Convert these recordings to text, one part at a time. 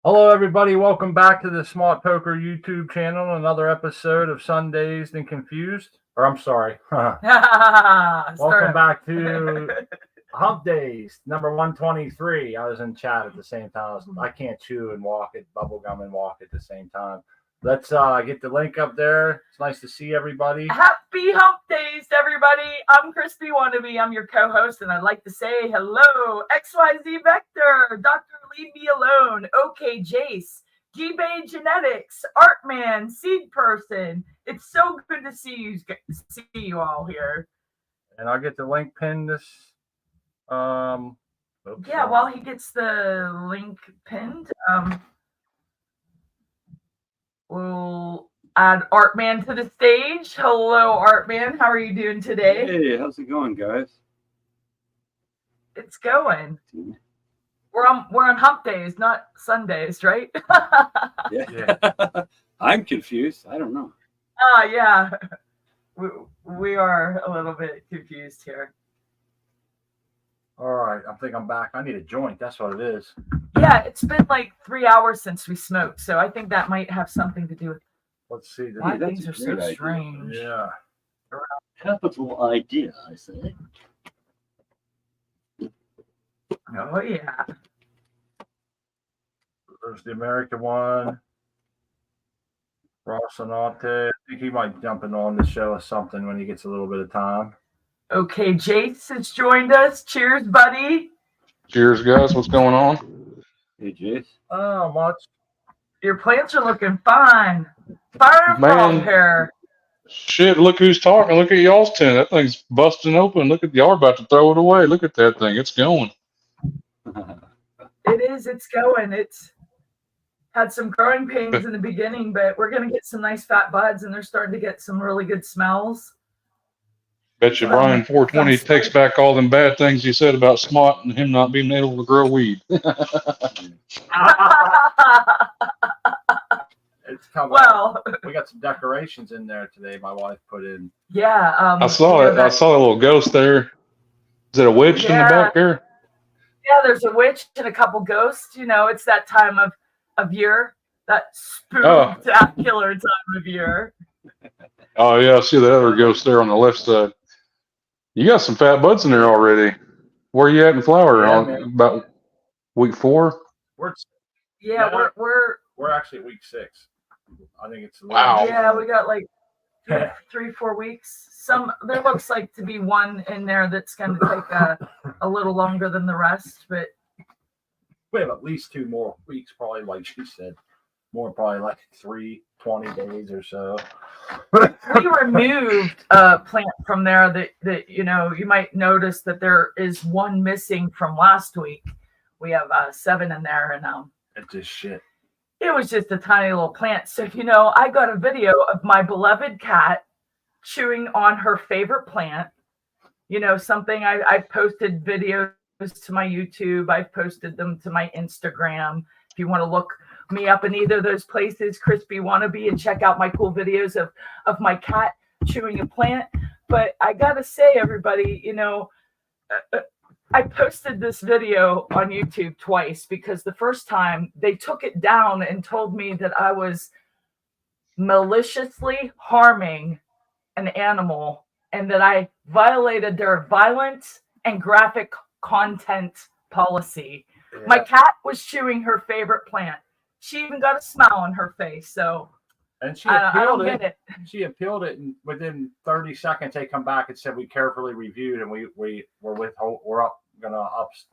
Hello, everybody. Welcome back to the Smart Poker YouTube channel. Another episode of Sundazed and Confused. Or I'm sorry. Welcome back to Humpdazed, number 123. I was in chat at the same time. I can't chew and walk it, bubblegum and walk at the same time. Let's get the link up there. It's nice to see everybody. Happy Humpdazed, everybody. I'm Crispy Wannabe. I'm your co-host, and I'd like to say hello, XYZ Vector, Dr. Leave Me Alone, OK Jace, G-Bay Genetics, Artman, Seed Person. It's so good to see you all here. And I'll get the link pinned this. Yeah, while he gets the link pinned, we'll add Artman to the stage. Hello, Artman. How are you doing today? Hey, how's it going, guys? It's going. We're on hump days, not Sundays, right? Yeah. I'm confused. I don't know. Yeah. We are a little bit confused here. All right. I think I'm back. I need a joint. That's what it is. Yeah, it's been like 3 hours since we smoked, so I think that might have something to do with. Let's see. Why things are so strange. Yeah. Capital idea, I say. Oh, yeah. There's the American one. Rossonante. I think he might jump in on the show or something when he gets a little bit of time. Okay, Jace has joined us. Cheers, buddy. Cheers, guys. What's going on? Hey, Jace. Oh, much. Your plants are looking fine. Firefall hair. Shit, look who's talking. Look at y'all's tent. That thing's busting open. Look at y'all about to throw it away. Look at that thing. It's going. It is. It's going. It's had some growing pains in the beginning, but we're going to get some nice fat buds, and they're starting to get some really good smells. Bet you Brian 420 takes back all them bad things he said about Smart and him not being able to grow weed. It's coming. Well, we got some decorations in there today. My wife put in. Yeah. I saw it. I saw a little ghost there. Is it a witch in the back there? Yeah, there's a witch and a couple ghosts. You know, it's that time of year, that spectacular time of year. Oh, yeah. I see the other ghost there on the left side. You got some fat buds in there already. Where are you at in flower? About week 4? We're actually at week 6. I think it's wow. Yeah, we got like 3-4 weeks. There looks like to be one in there that's going to take a little longer than the rest, but we have at least 2 more weeks, probably, like she said. More, probably like 20 days or so. We removed a plant from there that you might notice that there is one missing from last week. We have 7 in there, and it's just shit. It was just a tiny little plant. So I got a video of my beloved cat chewing on her favorite plant. Something I've posted videos to my YouTube. I've posted them to my Instagram. If you want to look me up in either of those places, Crispy Wannabe, and check out my cool videos of my cat chewing a plant. But I gotta say, everybody, I posted this video on YouTube twice because the first time they took it down and told me that I was maliciously harming an animal and that I violated their violent and graphic content policy. Yeah. My cat was chewing her favorite plant. She even got a smile on her face. And she appealed it. She appealed it, and within 30 seconds, they come back and said we carefully reviewed, and we're gonna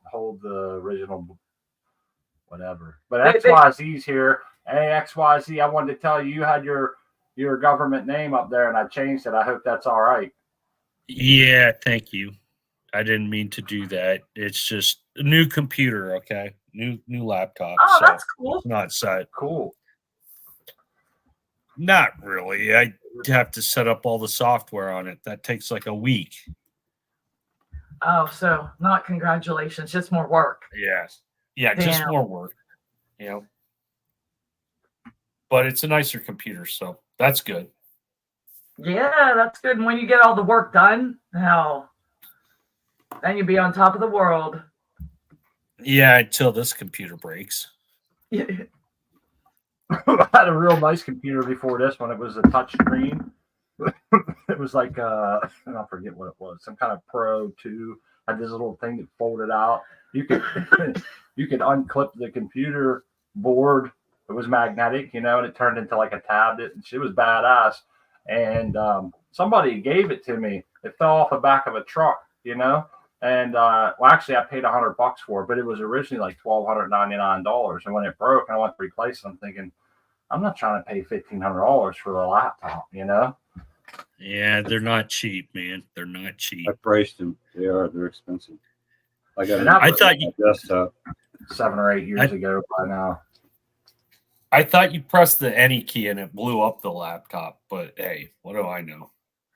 uphold the original whatever. But XYZ's here. Hey, XYZ, I wanted to tell you had your government name up there, and I changed it. I hope that's all right. Yeah, thank you. I didn't mean to do that. It's just a new computer, okay? New laptop. Oh, so that's cool. It's not set. Cool. Not really. I have to set up all the software on it. That takes like a week. Oh, so not congratulations, just more work. Yes. Yeah, just more work. But it's a nicer computer, so that's good. Yeah, that's good. And when you get all the work done, then you'll be on top of the world. Yeah, until this computer breaks. I had a real nice computer before this one. It was a touch screen. It was like I forget what it was, some kind of Pro 2. Had this little thing that folded out. You could you could unclip the computer board. It was magnetic, and it turned into like a tablet. And it was badass. And somebody gave it to me. It fell off the back of a truck, And actually, I paid $100 for it, but it was originally like $1,299. And when it broke, and I went to replace it, I'm thinking, I'm not trying to pay $1,500 for the laptop, Yeah, they're not cheap, man. They're not cheap. I priced them. They're expensive. I thought you desktop 7 or 8 years ago by now. I thought you pressed the any key and it blew up the laptop, but hey, what do I know?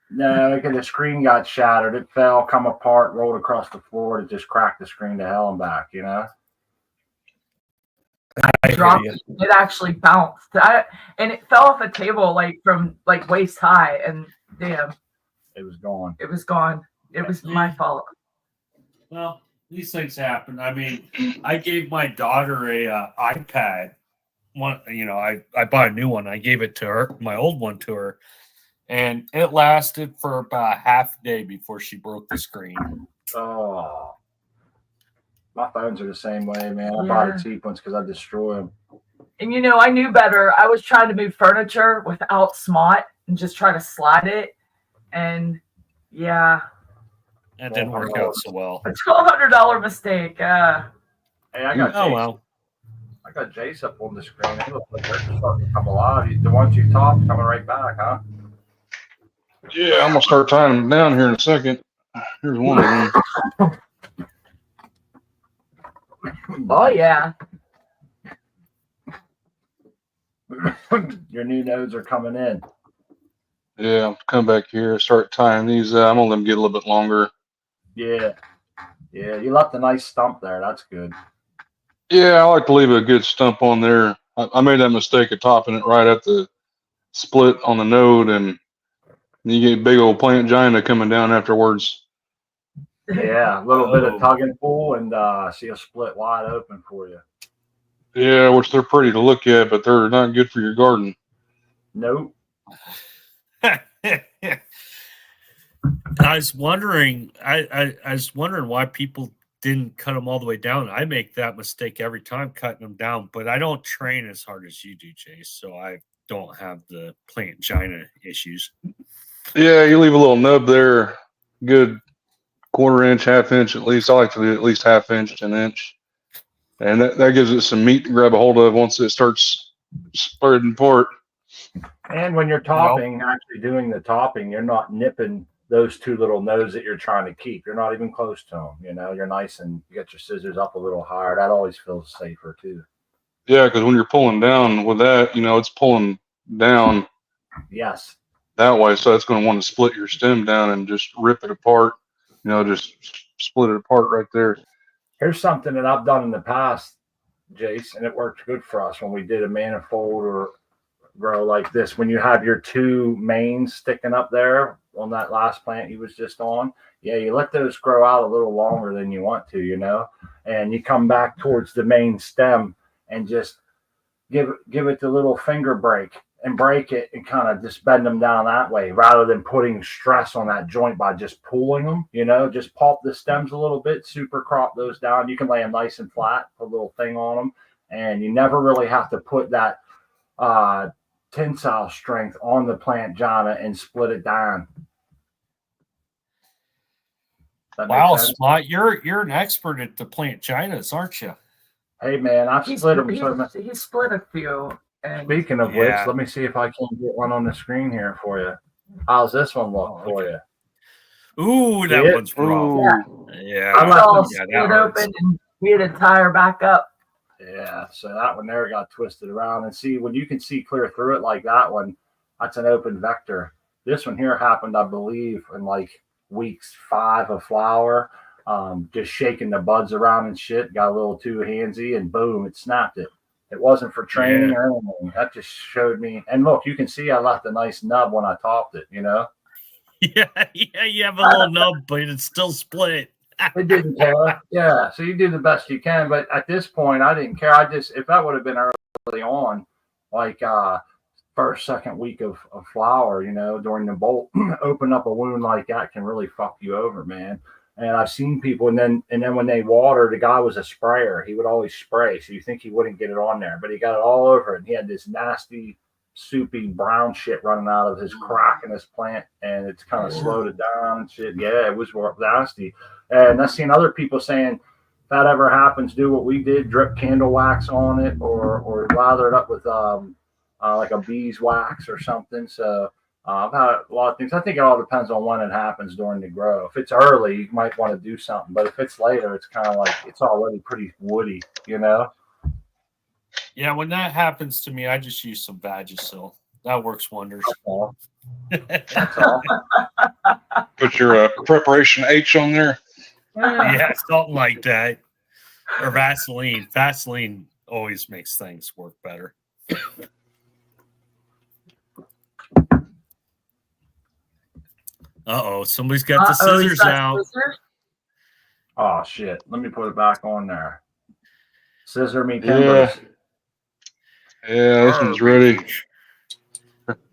No, because the screen got shattered. It fell, come apart, rolled across the floor. It just cracked the screen to hell and back, It actually bounced. And it fell off a table from waist high, and damn, it was gone. It was gone. It was my fault. Well, these things happen. I mean, I gave my daughter a iPad. I bought a new one. I gave it to her, my old one to her, and it lasted for about half a day before she broke the screen. Oh, my phones are the same way, man. I buy the cheap ones because I destroy them. And I knew better. I was trying to move furniture without SMOT and just try to slide it, and that didn't work out so well. A $1,200 mistake. Hey, I got well. I got Jace up on the screen. They look like they're starting to come alive. The ones you talked coming right back, huh? Yeah, I'm gonna start tying them down here in a second. Here's one of them. Oh yeah. Your new nodes are coming in. Yeah, I'll come back here, start tying these. I'm gonna let them get a little bit longer. Yeah, you left a nice stump there. That's good. Yeah, I like to leave a good stump on there. I made that mistake of topping it right at the split on the node, and you get big old plant giant coming down afterwards. Yeah, a little bit of tug and pull, and see a split wide open for you. Yeah, which they're pretty to look at, but they're not good for your garden. Nope. I was wondering. I was wondering why people didn't cut them all the way down. I make that mistake every time cutting them down, but I don't train as hard as you do, Chase, so I don't have the plant gina issues. Yeah, you leave a little nub there, good quarter-inch, half-inch at least. I like to do at least half-inch to an inch, and that gives it some meat to grab a hold of once it starts spreading apart. And when you're topping, actually doing the topping, you're not nipping those two little nodes that you're trying to keep. You're not even close to them. You're nice, and you get your scissors up a little higher. That always feels safer too. Yeah, because when you're pulling down with that, it's pulling down. Yes. That way, so it's going to want to split your stem down and just rip it apart. Just split it apart right there. Here's something that I've done in the past, Jace, and it worked good for us when we did a manifold or grow like this. When you have your two mains sticking up there on that last plant you was just on, you let those grow out a little longer than you want to, and you come back towards the main stem and just give it the little finger break and break it and kind of just bend them down that way rather than putting stress on that joint by just pulling them, just pulp the stems a little bit, super crop those down. You can lay them nice and flat, put a little thing on them, and you never really have to put that tensile strength on the plant gina and split it down. Wow, Spot, you're an expert at the plant ginas, aren't you? Hey man, I've split them. He split a few. And speaking of which, let me see if I can get one on the screen here for you. How's this one look for you? Ooh, that one's rough. Yeah. I saw split open and we had to tie her back up. Yeah, so that one there got twisted around. And see, when you can see clear through it like that one, that's an open vector. This one here happened, I believe, in like weeks 5 of flower. Just shaking the buds around and shit, got a little too handsy, and boom, it snapped it. It wasn't for training or anything. That just showed me. And look, you can see I left a nice nub when I topped it, Yeah, you have a little nub, but it's still split. It didn't care. Yeah, so you do the best you can. But at this point, I didn't care. If that would have been early on like first, second week of flower, during the bolt, open up a wound like that can really fuck you over, man. And I've seen people, and then when they water, the guy was a sprayer. He would always spray, so you think he wouldn't get it on there, but he got it all over it. And he had this nasty, soupy brown shit running out of his crack in his plant, and it's kind of slowed it down and shit. Yeah, it was nasty. And I've seen other people saying, if that ever happens, do what we did: drip candle wax on it, or lather it up with like a beeswax or something. So I've had a lot of things. I think it all depends on when it happens during the grow. If it's early, you might want to do something, but if it's later, it's kind of like it's already pretty woody, Yeah, when that happens to me, I just use some Vagisil. That works wonders. That's all. Put your preparation H on there. Yeah, something like that. Or Vaseline. Vaseline always makes things work better. Uh-oh, somebody's got the scissors out. Scissors? Oh, shit. Let me put it back on there. Scissor me timbers. Yeah, this one's ready.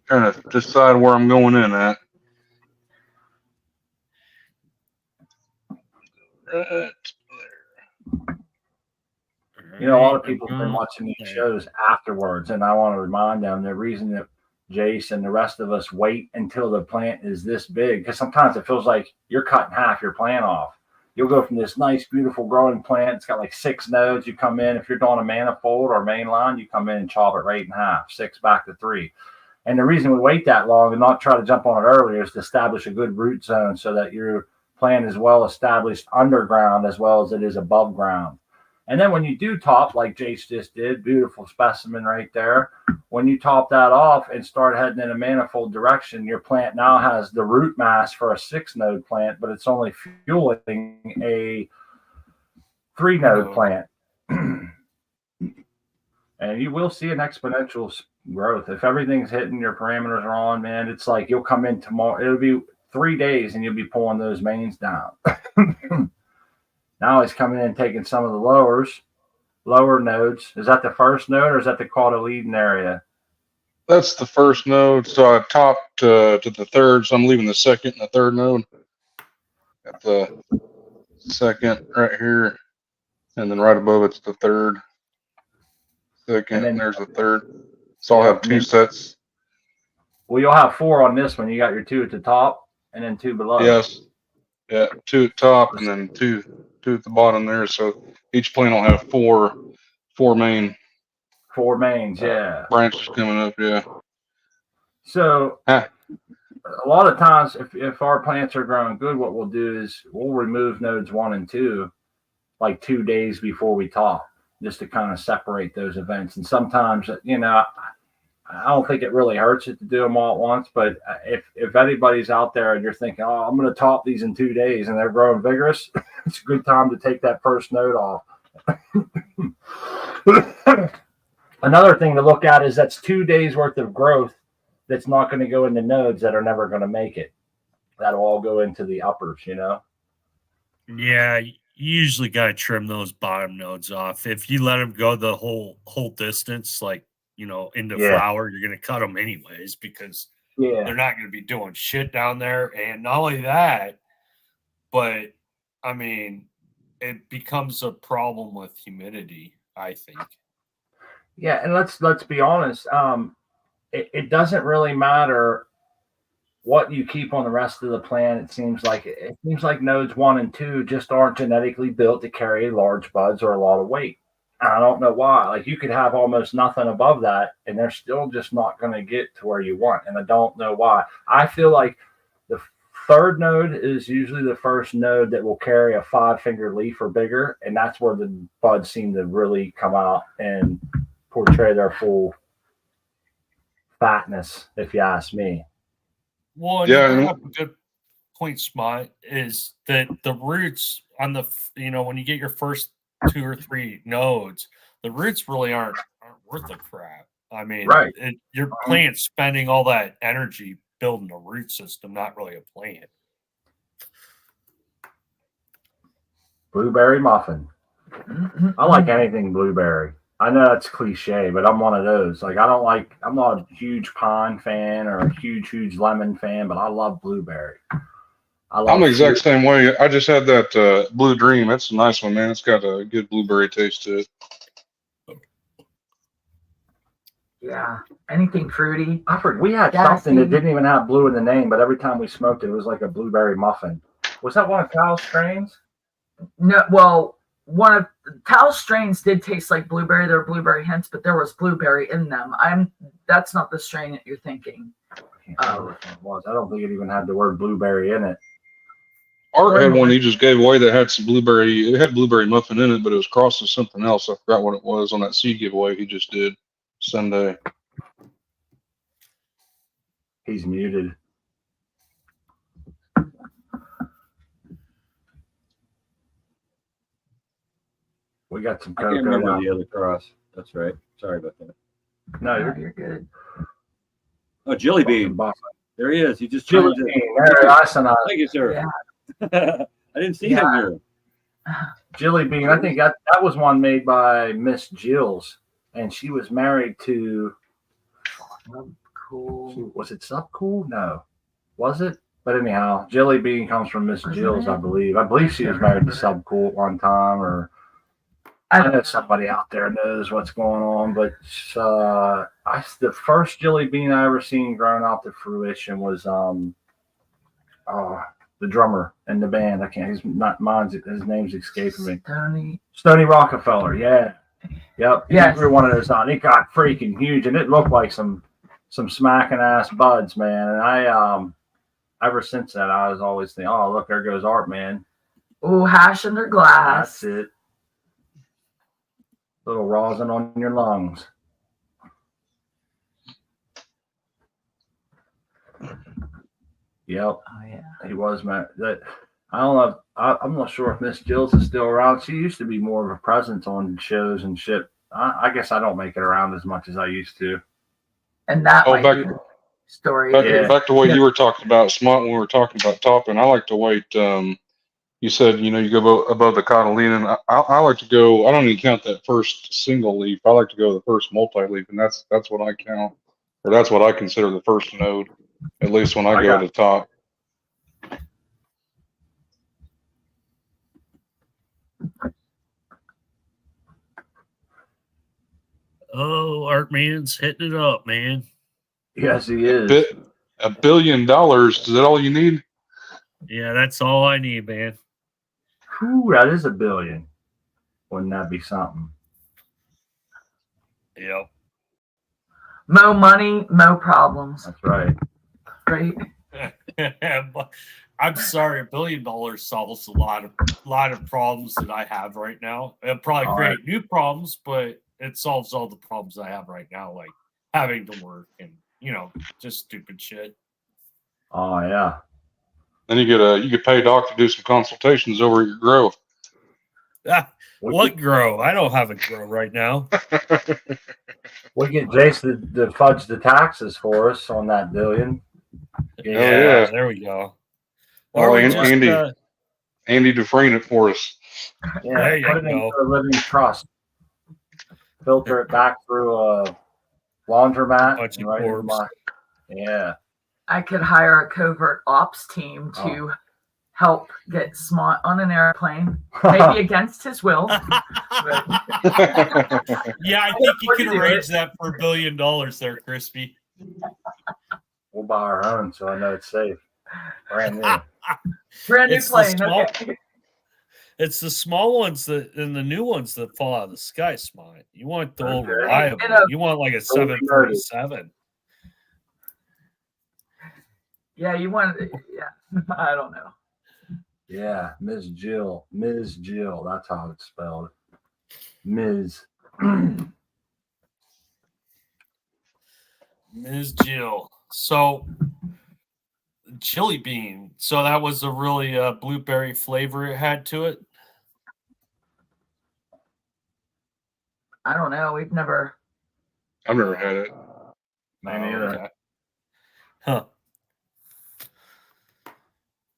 Trying to decide where I'm going in at. Right there. A lot of people have been watching these shows afterwards, and I want to remind them the reason that Jace and the rest of us wait until the plant is this big, because sometimes it feels like you're cutting half your plant off. You'll go from this nice, beautiful growing plant. It's got like 6 nodes. You come in, if you're doing a manifold or main line, you come in and chop it right in half, 6 back to 3. And the reason we wait that long and not try to jump on it earlier is to establish a good root zone so that your plant is well established underground as well as it is above ground. And then when you do top, like Jace just did, beautiful specimen right there. When you top that off and start heading in a manifold direction, your plant now has the root mass for a 6-node plant, but it's only fueling a 3-node plant. And you will see an exponential growth. If everything's hitting, your parameters are on, man, it's like you'll come in tomorrow. It'll be 3 days and you'll be pulling those mains down. Now he's coming in and taking some of the lower nodes. Is that the first node or is that the cotyledon area? That's the first node. So I topped to the third. So I'm leaving the second and the third node. Got the second right here. And then right above it's the third. Second, and there's the third. So I'll have 2 sets. Well, you'll have 4 on this one. You got your 2 at the top and then 2 below. Yes. Yeah, 2 at top and then 2 at the bottom there. So each plant will have 4 main. 4 mains, yeah. Branches coming up, yeah. So a lot of times, if our plants are growing good, what we'll do is we'll remove nodes 1 and 2 like 2 days before we top, just to kind of separate those events. And sometimes, I don't think it really hurts it to do them all at once. But if anybody's out there and you're thinking, oh, I'm going to top these in 2 days and they're growing vigorous, it's a good time to take that first node off. Another thing to look at is that's 2 days worth of growth that's not going to go into nodes that are never going to make it. That'll all go into the uppers, Yeah, you usually got to trim those bottom nodes off. If you let them go the whole distance, like, into flower, you're going to cut them anyways because they're not going to be doing shit down there. And not only that, but I mean, it becomes a problem with humidity, I think. Yeah, and let's be honest. It doesn't really matter what you keep on the rest of the plant. It seems like nodes 1 and 2 just aren't genetically built to carry large buds or a lot of weight. I don't know why. Like you could have almost nothing above that, and they're still just not going to get to where you want. And I don't know why. I feel like the third node is usually the first node that will carry a 5-finger leaf or bigger, and that's where the buds seem to really come out and portray their full fatness, if you ask me. Well, you have a good point, Smart, is that the roots on the when you get your first 2 or 3 nodes, the roots really aren't worth a crap. I mean, right. Your plant's spending all that energy building a root system, not really a plant. Blueberry muffin. I like anything blueberry. I know that's cliche, but I'm one of those. Like I'm not a huge pine fan or a huge lemon fan, but I love blueberry. I'm the exact same way. I just had that Blue Dream. It's a nice one, man. It's got a good blueberry taste to it. Yeah, anything fruity. I forgot we had something that didn't even have blue in the name, but every time we smoked it, it was like a blueberry muffin. Was that one of Kyle's strains? No, well, one of Kyle's strains did taste like blueberry. There were blueberry hints, but there was blueberry in them. That's not the strain that you're thinking. I can't remember what it was. I don't think it even had the word blueberry in it. Art had one he just gave away that had some blueberry. It had blueberry muffin in it, but it was crossed with something else. I forgot what it was on that seed giveaway he just did Sunday. He's muted. We got some I can't cocoa remember now. the other cross. That's right. Sorry about that. No, You're good. Oh, Jelly Bean. There he is. He just Jelly changed it. Bean. Very nice and Thank you, sir. Yeah. I didn't see him here. Jelly Bean. I think that was one made by Miss Jills, and she was married to. Cool. Was it Subcool? No, was it? But anyhow, Jelly Bean comes from Miss Jills, I believe. I believe she was married to Subcool at one time, or I know somebody out there knows what's going on. But the first Jelly Bean I ever seen growing out to fruition was the drummer in the band. I can't. His name's escaping me. Stony Rockefeller. Yeah. Yep. Yes. He threw one of those on. It got freaking huge, and it looked like some smacking ass buds, man. And I ever since that I was always thinking, oh look, there goes Art, man. Oh, hash under glass. That's it. Little rosin on your lungs. Yep. Oh yeah. He was, man. I don't know. I'm not sure if Miss Jills is still around. She used to be more of a presence on shows and shit. I guess I don't make it around as much as I used to. And that might be the story. Back to what you were talking about, Smart, when we were talking about topping. I like to wait. You said, you go above the cotyledon. I like to go, I don't even count that first single leaf. I like to go the first multi-leaf, and that's what I count, or that's what I consider the first node, at least when I go to top. Oh, Art Man's hitting it up, man. Yes, he is. $1 billion. Is that all you need? Yeah, that's all I need, man. Whew, that is $1 billion. Wouldn't that be something? Yep. Mo money, mo problems. That's right. Right. I'm sorry, $1 billion solves a lot of problems that I have right now. It'll probably create new problems, but it solves all the problems I have right now, like having to work and just stupid shit. Oh yeah. Then you could pay Doc to do some consultations over your grow. What grow? I don't have a grow right now. We get Jason to fudge the taxes for us on that $1 billion. Yeah, there we go. Or Andy Dufresne it for us. Yeah, there you put it into a living trust. Filter it back through a laundromat. Yeah. I could hire a covert ops team to help get Smart on an airplane, maybe against his will. Yeah, I think you can arrange that for $1 billion there, Crispy. We'll buy our own, so I know it's safe. Brand new. Brand new plane. It's the small ones and the new ones that fall out of the sky, Smart. You want the old reliable. You want like a 747. Yeah, you want it. Yeah, I don't know. Yeah, Ms. Jill. That's how it's spelled. Ms. Ms. Jill. So, Chili Bean. So that was a really blueberry flavor it had to it. I don't know. I've never had it. Me neither. Okay. Huh.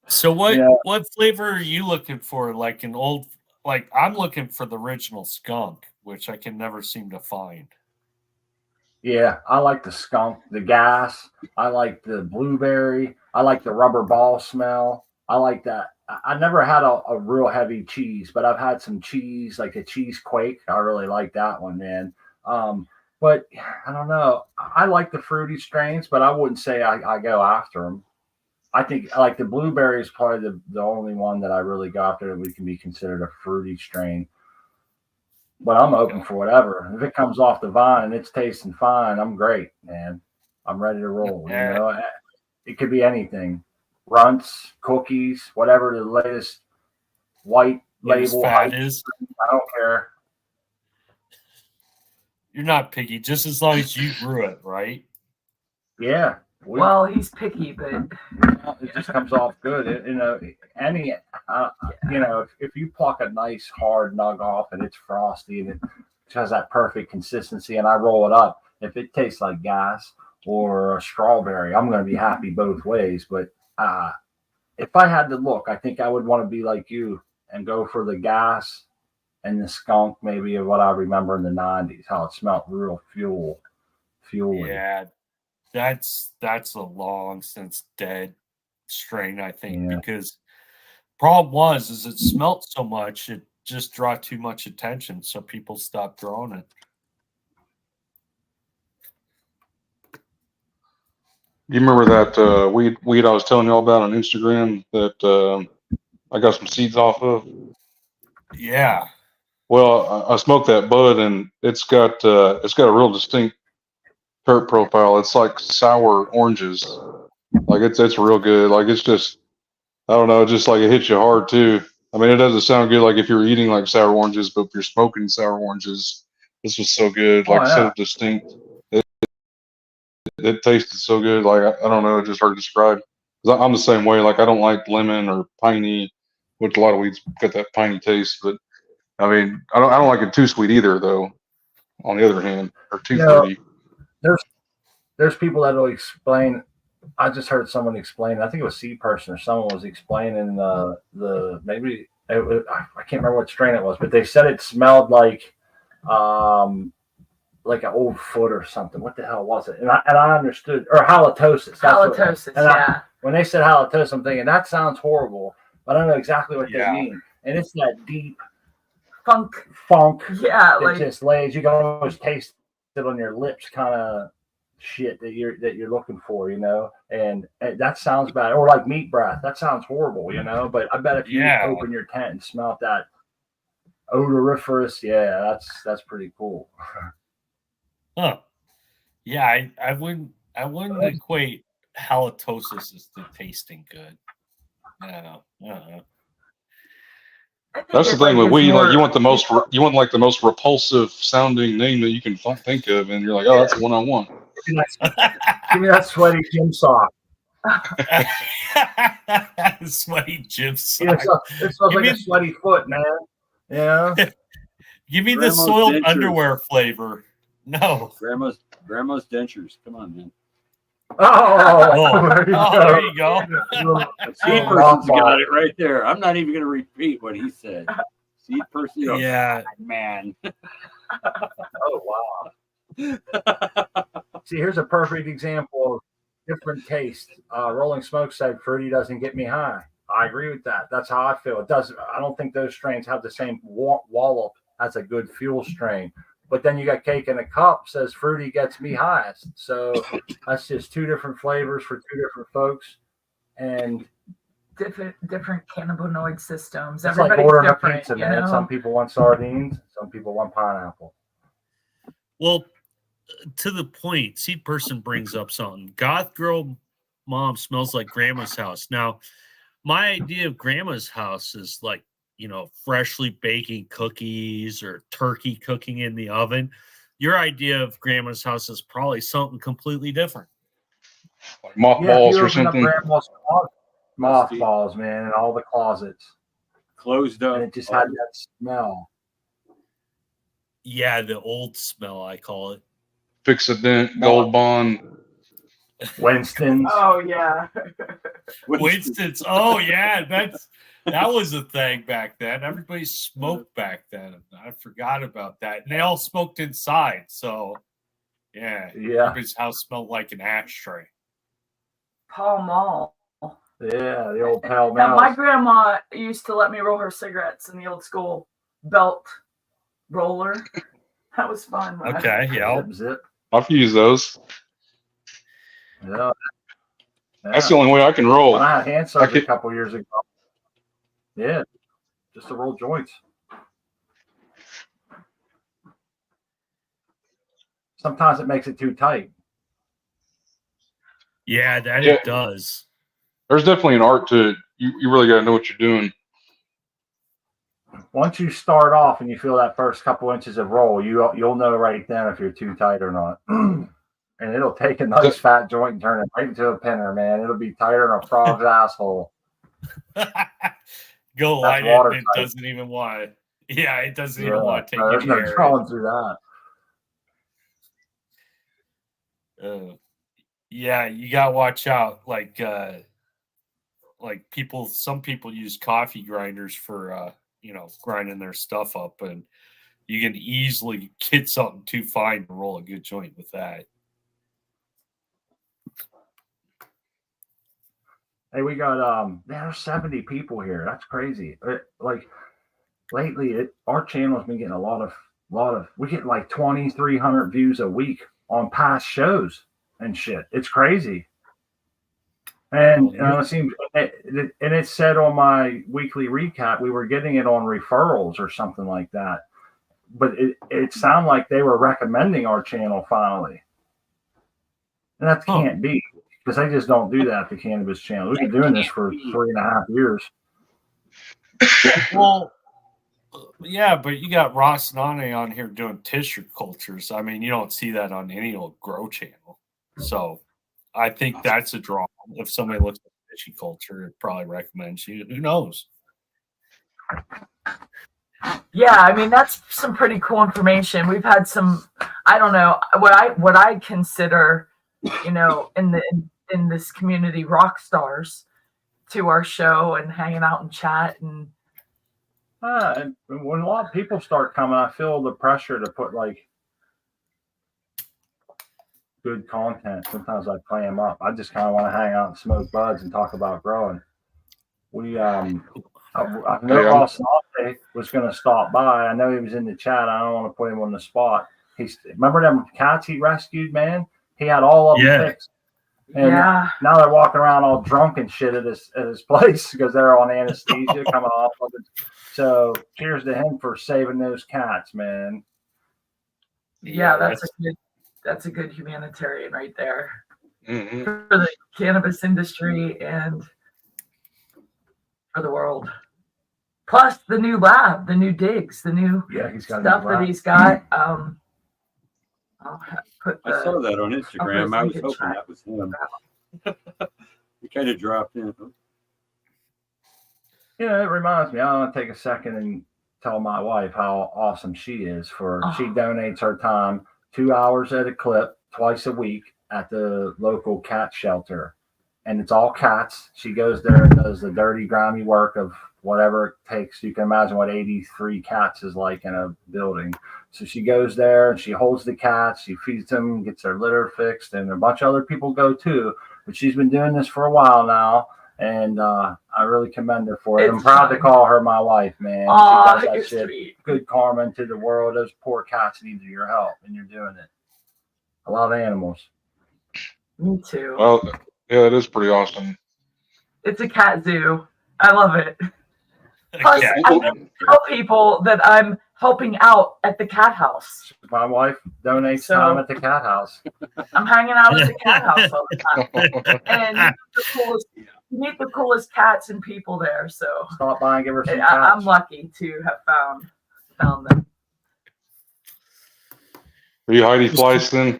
So what flavor are you looking for? Like an old like I'm looking for the original skunk, which I can never seem to find. Yeah, I like the skunk, the gas. I like the blueberry. I like the rubber ball smell. I like that. I never had a real heavy cheese, but I've had some cheese, like a cheese quake. I really like that one, man. But I don't know. I like the fruity strains, but I wouldn't say I go after them. I think like the blueberry is probably the only one that I really go after that we can be considered a fruity strain. But I'm open for whatever. If it comes off the vine and it's tasting fine, I'm great, man. I'm ready to roll. You know, it could be anything, runts, cookies, whatever the latest white label fat is. I don't care. You're not picky, just as long as you grew it, right? Yeah. Well, he's picky, but it just comes off good. You know, if you pluck a nice hard nug off and it's frosty and it has that perfect consistency, and I roll it up, if it tastes like gas or a strawberry, I'm going to be happy both ways. But if I had to look, I think I would want to be like you and go for the gas and the skunk, maybe of what I remember in the '90s, how it smelled real fuel. Yeah. That's a long since dead strain, I think, because problem was it smelt so much it just draw too much attention, so people stopped growing it. You remember that weed I was telling y'all about on Instagram that I got some seeds off of? Yeah. Well, I smoked that bud, and it's got a real distinct terp profile. It's like sour oranges. Like it's real good. Like it's just, I don't know, just like it hits you hard too. I mean, it doesn't sound good like if you're eating like sour oranges, but if you're smoking sour oranges, this was so good, like so distinct. It tasted so good. Like I don't know, it's just hard to describe. 'Cause I'm the same way. Like I don't like lemon or piney, which a lot of weeds got that piney taste. But I mean, I don't like it too sweet either, though. On the other hand, or too fruity. There's people that will explain. I just heard someone explain. I think it was C person or someone was explaining the maybe it was, I can't remember what strain it was, but they said it smelled like an old foot or something. What the hell was it? And I understood, or halitosis. Halitosis, When they said halitosis, I'm thinking that sounds horrible, but I don't know exactly what they mean. And it's that deep funk. Yeah, like just lays. You can almost taste it on your lips, kind of shit that you're looking for, you know. And that sounds bad, or like meat breath. That sounds horrible, you know. But I bet if you open your tent and smell that odoriferous, that's pretty cool. Huh. Yeah, I wouldn't equate halitosis as to tasting good. I don't know. That's the thing with weed. Like you want the most repulsive sounding name that you can think of, and you're like, oh, that's the one I want. Give me that sweaty gym sock. Sweaty gym sock. It smells like a sweaty foot, man. Yeah. Give me the soiled underwear flavor. No. Grandma's dentures. Come on, man. There you go. Seed person's got it right there. I'm not even going to repeat what he said. Seed person. Yeah. Man. Oh, wow. See, here's a perfect example of different taste. Rolling Smoke said fruity doesn't get me high. I agree with that. That's how I feel. It doesn't. I don't think those strains have the same wallop as a good fuel strain. But then you got Cake in a Cup says fruity gets me highest. So that's just two different flavors for two different folks, and different cannabinoid systems. It's like ordering a pizza, man. Know? Some people want sardines, some people want pineapple. Well, to the point, Seed Person brings up something. Goth Girl Mom smells like Grandma's house. Now, my idea of Grandma's house is like, you know, freshly baking cookies or turkey cooking in the oven. Your idea of Grandma's house is probably something completely different. Like mothballs or something. Mothballs, man, in all the closets. Closed up. And it just had that smell. Yeah, the old smell, I call it. Fix-A-Dent, Gold Bond. Winston's. Oh, yeah. Winston's. Oh, yeah. That was a thing back then. Everybody smoked back then. I forgot about that. And they all smoked inside. So, yeah. Everybody's house smelled like an ashtray. Pall Mall. Yeah, the old Pall Mall. Now, my grandma used to let me roll her cigarettes in the old school belt roller. That was fun. Okay, yeah. Zip. I've used those. Yeah. That's the only way I can roll. When I had hand surgery a couple years ago. Yeah, just to roll joints. Sometimes it makes it too tight. Yeah, it does. There's definitely an art to it. You really got to know what you're doing. Once you start off and you feel that first couple inches of roll, you'll know right then if you're too tight or not. And it'll take a nice fat joint and turn it right into a pinner, man. It'll be tighter than a frog's asshole. Go light it, and it doesn't even want it. Yeah, it doesn't even want to take there's no drawing through that. Yeah, you gotta watch out. Like some people use coffee grinders for grinding their stuff up, and you can easily get something too fine to roll a good joint with that. Hey, we got there's 70 people here. That's crazy. Lately, our channel has been getting a lot of. We get like 2,300 views a week on past shows and shit. It's crazy. And it seems, and it said on my weekly recap we were getting it on referrals or something like that. But it sounded like they were recommending our channel finally, and that can't be. Because they just don't do that at the Cannabis Channel. We've been doing this for 3.5 years. Well, yeah, but you got Ross Nane on here doing tissue cultures. I mean, you don't see that on any old grow channel. So I think that's a draw. If somebody looks at tissue culture, it probably recommends you. Who knows? Yeah, I mean, that's some pretty cool information. We've had some, I don't know, what I consider, in this community, rock stars to our show and hanging out and chat. And when a lot of people start coming, I feel the pressure to put like good content. Sometimes I play them up. I just kind of want to hang out and smoke buds and talk about growing. I know Ross Nate was going to stop by. I know he was in the chat. I don't want to put him on the spot. Remember them cats he rescued, man? He had all of them fixed. And now they're walking around all drunk and shit at his place because they're on anesthesia coming off of it. So cheers to him for saving those cats, man. Yeah, that's a good humanitarian right there for the cannabis industry and for the world. Plus the new lab, the new digs, the new stuff that he's got. I saw that on Instagram. I was hoping that was him. He kind of dropped in. It reminds me. I want to take a second and tell my wife how awesome she is. She donates her time 2 hours at a clip twice a week at the local cat shelter, and it's all cats. She goes there and does the dirty, grimy work of whatever it takes. You can imagine what 83 cats is like in a building. So she goes there and she holds the cats, she feeds them, gets their litter fixed, and a bunch of other people go too. But she's been doing this for a while now, and I really commend her for it. I'm proud to call her my wife, man. She does that shit. Sweet. Good karma into the world. Those poor cats need your help, and you're doing it. I love animals. Me too. Well, yeah, it is pretty awesome. It's a cat zoo. I love it. Plus, I tell people that I'm helping out at the cat house. My wife donates time at the cat house. I'm hanging out at the cat house all the time. And you meet the coolest cats and people there. So stop by and give her some cats. I'm lucky to have found them. Are you Heidi Fleiss then?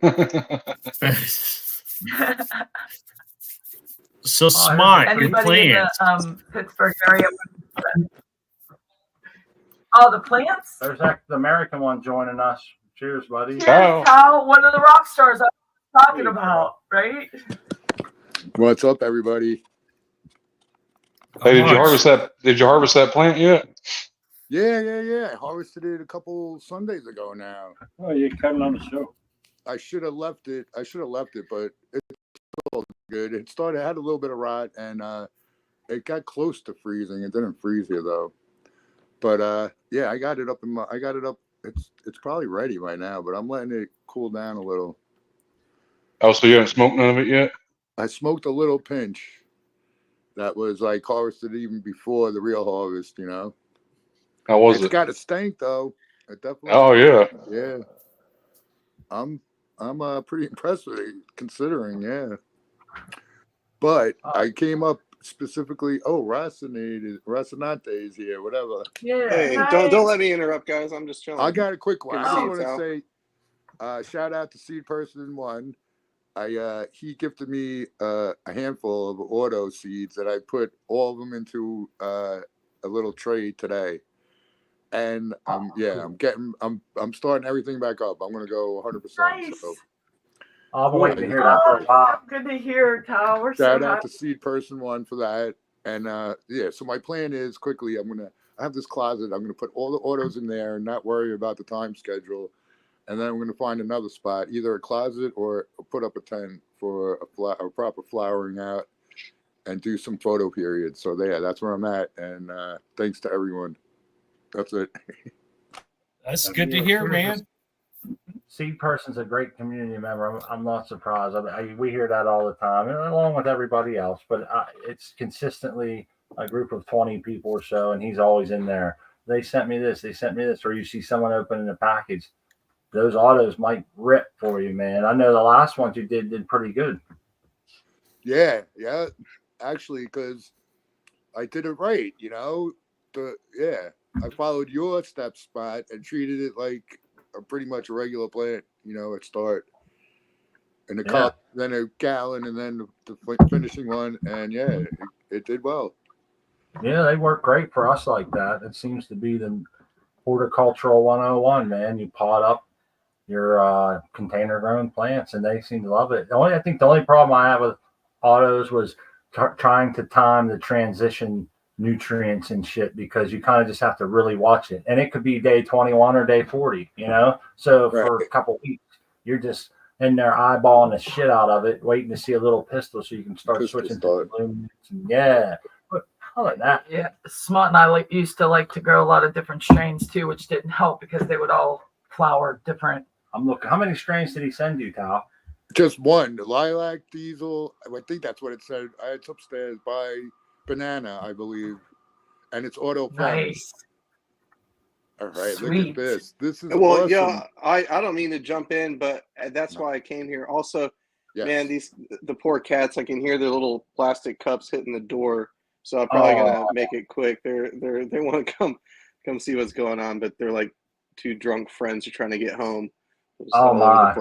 So smart. Anybody in the Pittsburgh area? Oh, the plants? There's the American one joining us. Cheers, buddy. Kyle, one of the rock stars I was talking about, right? What's up, everybody? Hey, did you harvest that? Did you harvest that plant yet? Yeah. I harvested it a couple Sundays ago now. Oh, you're coming on the show. I should have left it, but it's all good. It had a little bit of rot, and it got close to freezing. It didn't freeze here though. But yeah, I got it up. It's probably ready right now, but I'm letting it cool down a little. Oh, so you haven't smoked none of it yet? I smoked a little pinch. That was like harvested even before the real harvest, you know. How was It's it? got a stank though. It definitely. Oh yeah. Yeah. I'm pretty impressed with it considering, yeah. But I came up specifically. Oh, Racinante is here. Whatever. Yeah. Hey, nice. don't let me interrupt, guys. I'm just chilling. I got a quick one. Good to I see just you, want to Tal. say, shout out to Seed Person One. He gifted me a handful of auto seeds that I put all of them into a little tray today. And I'm starting everything back up. I'm gonna go 100%. Nice. So I've been waiting to hear that for a while. Good to hear, Tal. We're shout so out happy. to Seed Person One for that. And yeah, so my plan is quickly. I have this closet. I'm gonna put all the autos in there and not worry about the time schedule. And then I'm gonna find another spot, either a closet or put up a tent for a proper flowering out and do some photo periods. So yeah, that's where I'm at. And thanks to everyone. That's it. That's good to hear, man. Seed Person's a great community member. I'm not surprised. We hear that all the time, and along with everybody else. But it's consistently a group of 20 people or so, and he's always in there. They sent me this. Or you see someone opening a package. Those autos might rip for you, man. I know the last ones you did pretty good. Yeah. Actually, because I did it right, you know. I followed your step spot and treated it like pretty much a regular plant, you know, at start. And a cup, then a gallon, and then the finishing one. And yeah, it did well. Yeah, they work great for us like that. It seems to be the horticultural 101, man. You pot up your container grown plants and they seem to love it. I think the only problem I have with autos was trying to time the transition nutrients and shit, because you kind of just have to really watch it, and it could be day 21 or day 40, you know. So for a couple weeks you're just in there eyeballing the shit out of it, waiting to see a little pistil so you can start switching to bloom. Yeah, but other than that, yeah, Smart and I used to like to grow a lot of different strains too, which didn't help because they would all flower different. I'm looking. How many strains did he send you, Tal? Just one, the lilac diesel. I think that's what it said. It's upstairs by Banana, I believe, and it's auto. Nice. All right, Sweet. look at this. This is Well, awesome. yeah, I don't mean to jump in, but that's why I came here. Also, man, the poor cats. I can hear their little plastic cups hitting the door, so I'm probably gonna make it quick. They want to come see what's going on, but they're like two drunk friends who are trying to get home. Oh my!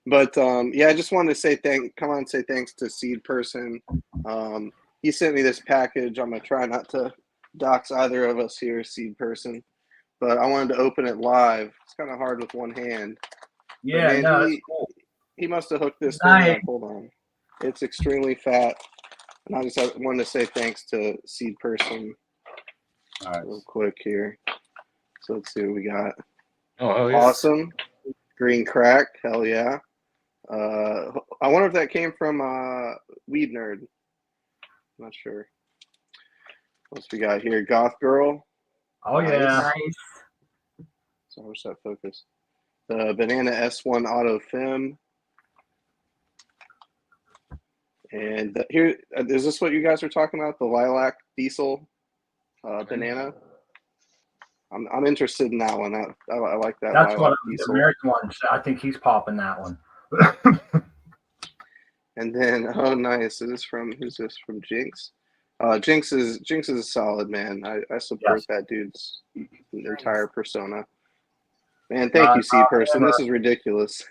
But yeah, I just wanted to say say thanks to Seed Person. He sent me this package. I'm gonna try not to dox either of us here, Seed Person, but I wanted to open it live. It's kind of hard with one hand. Yeah, man, that's cool. He must have hooked this thing up. Hold on, it's extremely fat, and I just wanted to say thanks to Seed Person. All right, real quick here. So let's see what we got. Oh, hell yeah. Awesome. Green crack. Hell yeah. I wonder if that came from Weed Nerd. I'm not sure. What else we got here? Goth Girl. Oh, nice. yeah. Nice. So where's that focus? The Banana S1 Auto Fem. And here, is this what you guys were talking about? The Lilac Diesel Banana? I'm interested in that one. I like that. That's one of the diesel. American ones. I think he's popping that one. And then, oh, nice. Who's this from? Jinx. Jinx is a solid man. I support that dude's entire persona. Man, thank you, Seed Person. This is ridiculous.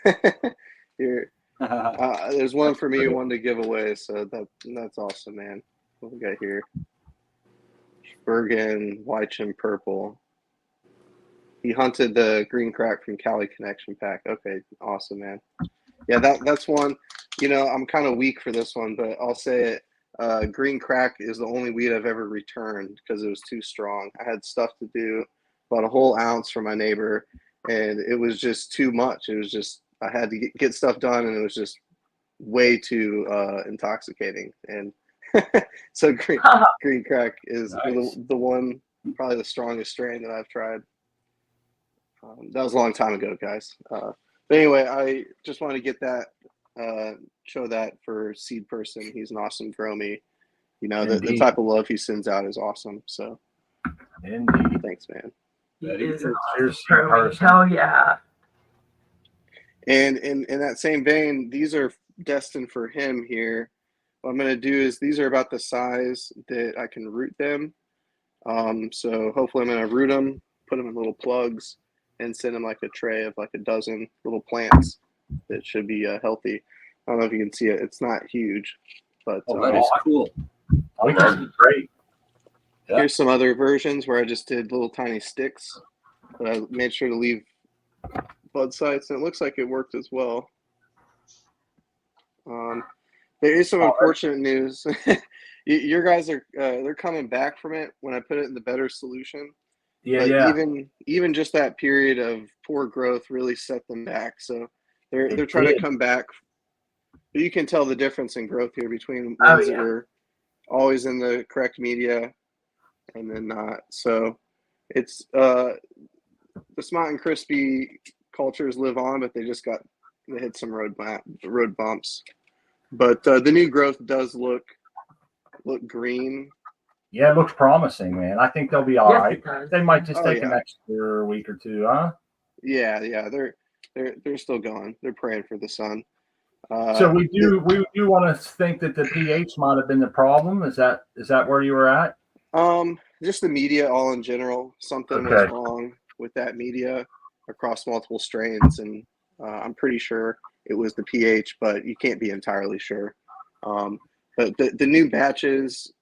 Here, there's one for me, one to give away. So that's awesome, man. What we got here? Bergen, Weichen, Purple. He hunted the green crack from Cali Connection pack. Okay, awesome, man. Yeah, that's one. You know, I'm kind of weak for this one, but I'll say it. green crack is the only weed I've ever returned because it was too strong. I had stuff to do, bought a whole ounce for my neighbor, and it was just too much. It was just, I had to get stuff done, and it was just way too intoxicating. And so green crack is the one, probably the strongest strain that I've tried. That was a long time ago, guys. But anyway, I just wanted to get that, show that for Seed Person. He's an awesome gromie. You know, the type of love he sends out is awesome. So, Indeed. Thanks, man. He is an awesome gromie. Hell yeah. And in that same vein, these are destined for him here. What I'm going to do is these are about the size that I can root them. So hopefully I'm going to root them, put them in little plugs, and send them like a tray of like a dozen little plants that should be healthy. I don't know if you can see it. It's not huge, but that is cool. I think that's great. Yeah. Here's some other versions where I just did little tiny sticks, but I made sure to leave bud sites, and it looks like it worked as well. There is some unfortunate news. Your guys are they're coming back from it when I put it in the better solution. Yeah. Even just that period of poor growth really set them back. So they're trying to come back. But you can tell the difference in growth here between ones that were always in the correct media and then not. So it's the Smart and Crispy cultures live on, but they hit some road bumps. But the new growth does look green. Yeah, it looks promising, man. I think they'll be all right. They might just take an extra week or two, huh? Yeah, they're still going. They're praying for the sun. So we do want to think that the pH might have been the problem. Is that where you were at? Just the media all in general. Something was wrong with that media across multiple strains, and I'm pretty sure it was the pH, but you can't be entirely sure. But the new batches,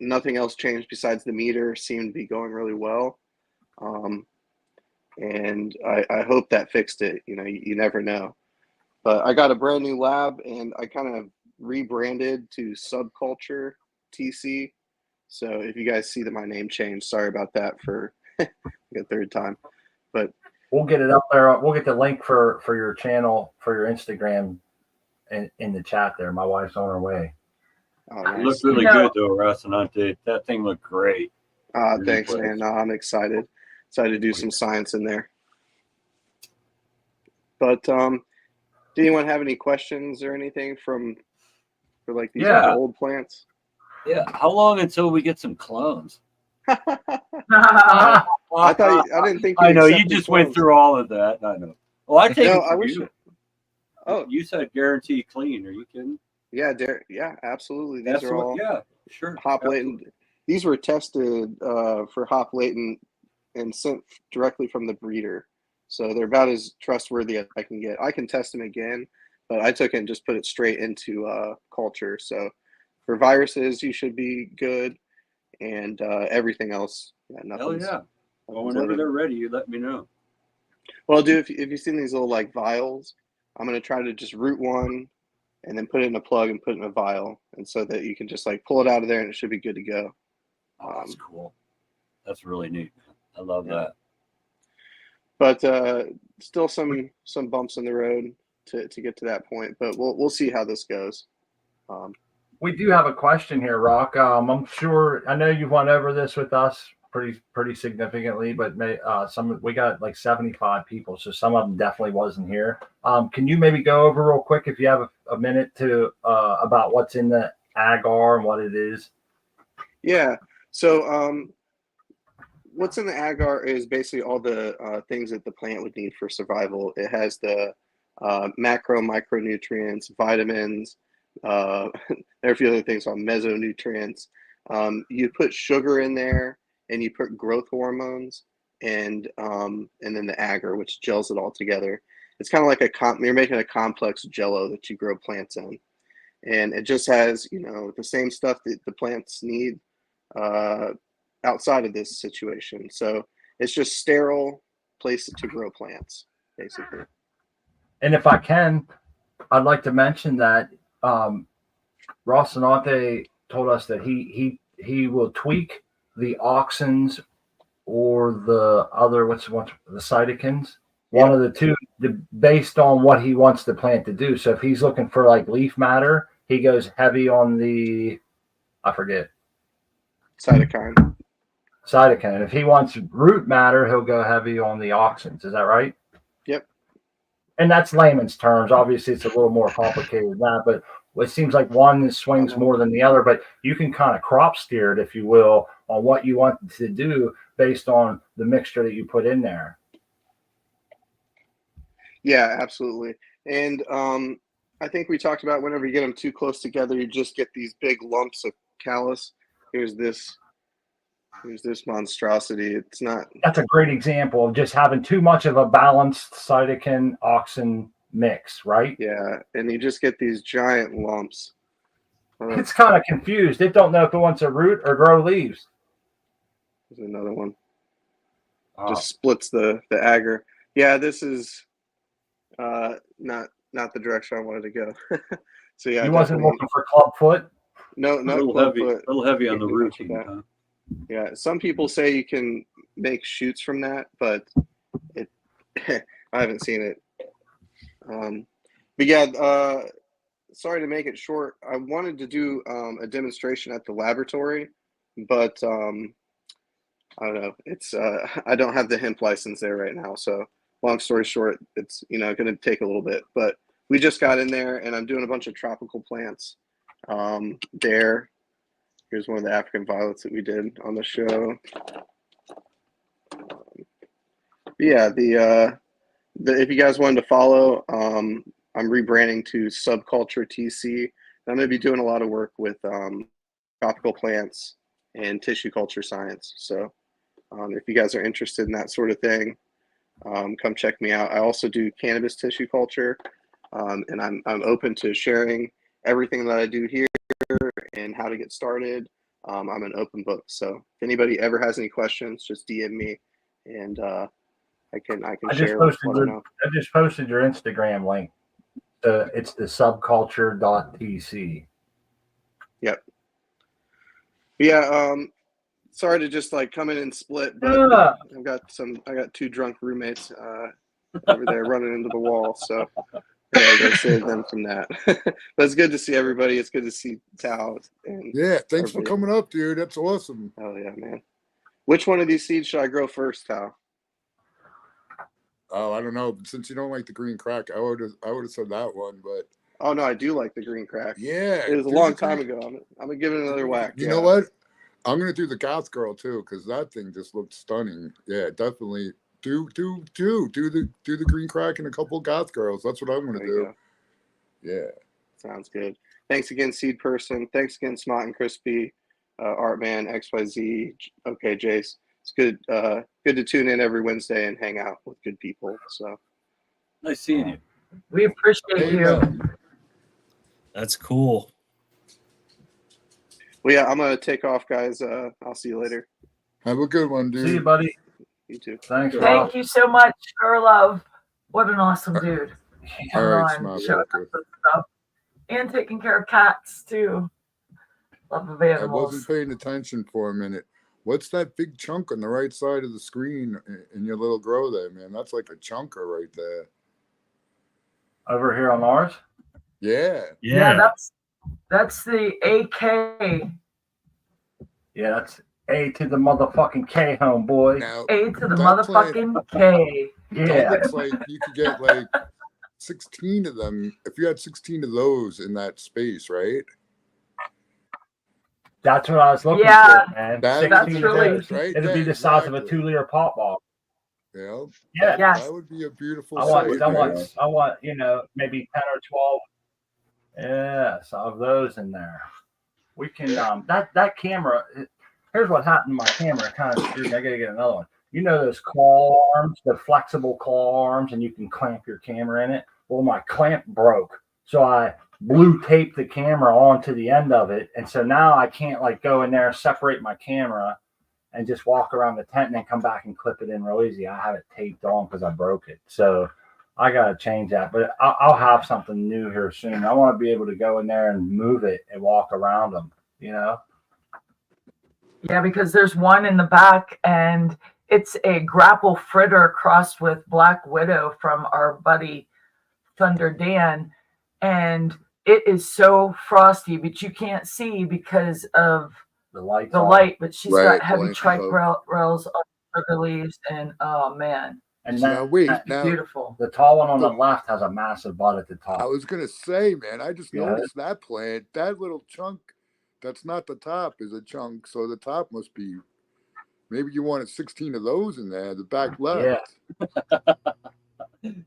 nothing else changed besides the meter, seemed to be going really well. And I hope that fixed it. You know, you never know. But I got a brand new lab, and I kind of rebranded to Subculture TC. So if you guys see that my name changed, sorry about that for the third time. But we'll get it up there. We'll get the link for your channel, for your Instagram in the chat there. My wife's on her way. Oh, nice. It looked really good though, Russ, and that thing looked great. Thanks, man. No, I'm excited. Excited to do some science in there. But did anyone have any questions or anything for like these old plants? Yeah. How long until we get some clones? I didn't think. I know you just went through all of that. I know. Well, I take it. I wish. You said guarantee clean. Are you kidding? Yeah, absolutely. These are all sure. hop latent. These were tested for hop latent and sent directly from the breeder. So they're about as trustworthy as I can get. I can test them again, but I took it and just put it straight into culture. So for viruses, you should be good, and everything else, nothing. Hell yeah. Well, whenever they're ready, you let me know. Well, dude, if you've seen these little like vials, I'm gonna try to just root one and then put it in a plug and put it in a vial, and so that you can just like pull it out of there and it should be good to go. Oh, that's cool. That's really neat. I love that. But still some bumps in the road to get to that point. But we'll see how this goes. We do have a question here, Rock. I'm sure I know you've went over this with us pretty significantly, but we got like 75 people, so some of them definitely wasn't here. Can you maybe go over real quick if you have a minute to about what's in the agar and what it is? Yeah. So what's in the agar is basically all the things that the plant would need for survival. It has the macro, micronutrients, vitamins. There are a few other things on mesonutrients. You put sugar in there, and you put growth hormones, and then the agar, which gels it all together. It's kind of like you're making a complex jello that you grow plants in, and it just has the same stuff that the plants need outside of this situation. So it's just sterile place to grow plants, basically. And if I can, I'd like to mention that Rocinante told us that he will tweak the auxins or the other what's the cytokines, one of the two, based on what he wants the plant to do. So if he's looking for like leaf matter, he goes heavy on the, I forget, cytokine. If he wants root matter, he'll go heavy on the auxins. Is that right? Yep. And that's layman's terms. Obviously, it's a little more complicated than that, but it seems like one swings more than the other. But you can kind of crop steer it, if you will, on what you want to do based on the mixture that you put in there. Yeah, absolutely. And I think we talked about whenever you get them too close together, you just get these big lumps of callus. Here's this monstrosity. It's not. That's a great example of just having too much of a balanced cytokine auxin mix, right? Yeah, and you just get these giant lumps. It's kind of confused. It don't know if it wants to root or grow leaves. There's another one. Just splits the agar. Yeah, this is not the direction I wanted to go. So yeah, he wasn't looking for clubfoot. No, a little heavy on the rooting. Huh? Yeah, some people say you can make shoots from that, but it I haven't seen it. But yeah, sorry to make it short. I wanted to do a demonstration at the laboratory, but I don't know. It's I don't have the hemp license there right now, so long story short, it's going to take a little bit. But we just got in there, and I'm doing a bunch of tropical plants there. Here's one of the African violets that we did on the show. Yeah, if you guys wanted to follow, I'm rebranding to Subculture TC. I'm going to be doing a lot of work with tropical plants and tissue culture science. So if you guys are interested in that sort of thing, come check me out. I also do cannabis tissue culture, and I'm open to sharing everything that I do here and how to get started. I'm an open book, so if anybody ever has any questions, just DM me, and I can share. I just posted your Instagram link. It's the subculture.tc. Yep. Yeah. Sorry to just like come in and split, but I got two drunk roommates over there running into the wall, so I gotta save them from that. But it's good to see everybody. It's good to see Tao. And yeah, thanks for coming up, dude. That's awesome. Oh yeah, man. Which one of these seeds should I grow first, Tao? Oh, I don't know. Since you don't like the green crack, I would have said that one, but oh no, I do like the green crack. Yeah, it was a long time ago. I'm gonna give it another whack. You know what? I'm gonna do the Goth Girl too, because that thing just looked stunning. Yeah, definitely do the green crack and a couple Goth Girls. That's what I'm gonna do. Yeah, sounds good. Thanks again, Seed Person. Thanks again, Smart and Crispy, Artman, XYZ. Okay, Jace. It's good. Good to tune in every Wednesday and hang out with good people. So nice seeing you. We appreciate you. That's cool. Well, yeah, I'm gonna take off, guys. I'll see you later. Have a good one, dude. See you, buddy. You too. Thanks. Thank you so much, Sure Love. What an awesome dude. All right, showing us this stuff and taking care of cats too. Love of animals. I wasn't paying attention for a minute. What's that big chunk on the right side of the screen in your little grow there, man? That's like a chunker right there. Over here on ours? Yeah. Yeah, that's the AK. Yeah, that's A to the motherfucking K, homeboy. Now, A to the motherfucking K. Yeah. That looks like you could get like 16 of them. If you had 16 of those in that space, right? That's what I was looking for, man. That's really right. It'd be the size of a 2-liter pop ball. Yeah. That would be a beautiful sight. I want, maybe 10 or 12. Yes, of those in there. We can that camera. Here's what happened to my camera. Kind of screwed. I gotta get another one. You know those claw arms, the flexible claw arms, and you can clamp your camera in it. Well, my clamp broke, so I blue taped the camera onto the end of it, and so now I can't like go in there, separate my camera, and just walk around the tent and then come back and clip it in real easy. I have it taped on because I broke it, so I gotta change that. But I'll have something new here soon. I want to be able to go in there and move it and walk around them. you know. Yeah, because there's one in the back, and it's a grapple fritter crossed with Black Widow from our buddy Thunder Dan, and it is so frosty, but you can't see because of The light. But she's got heavy trike rails on the leaves, and oh man. And now wait, now beautiful. The tall one on the left has a massive butt at the top. I was gonna say, man, I just noticed that plant, that little chunk that's not the top is a chunk, so the top must be, maybe you wanted 16 of those in there, the back left. Yeah. I'm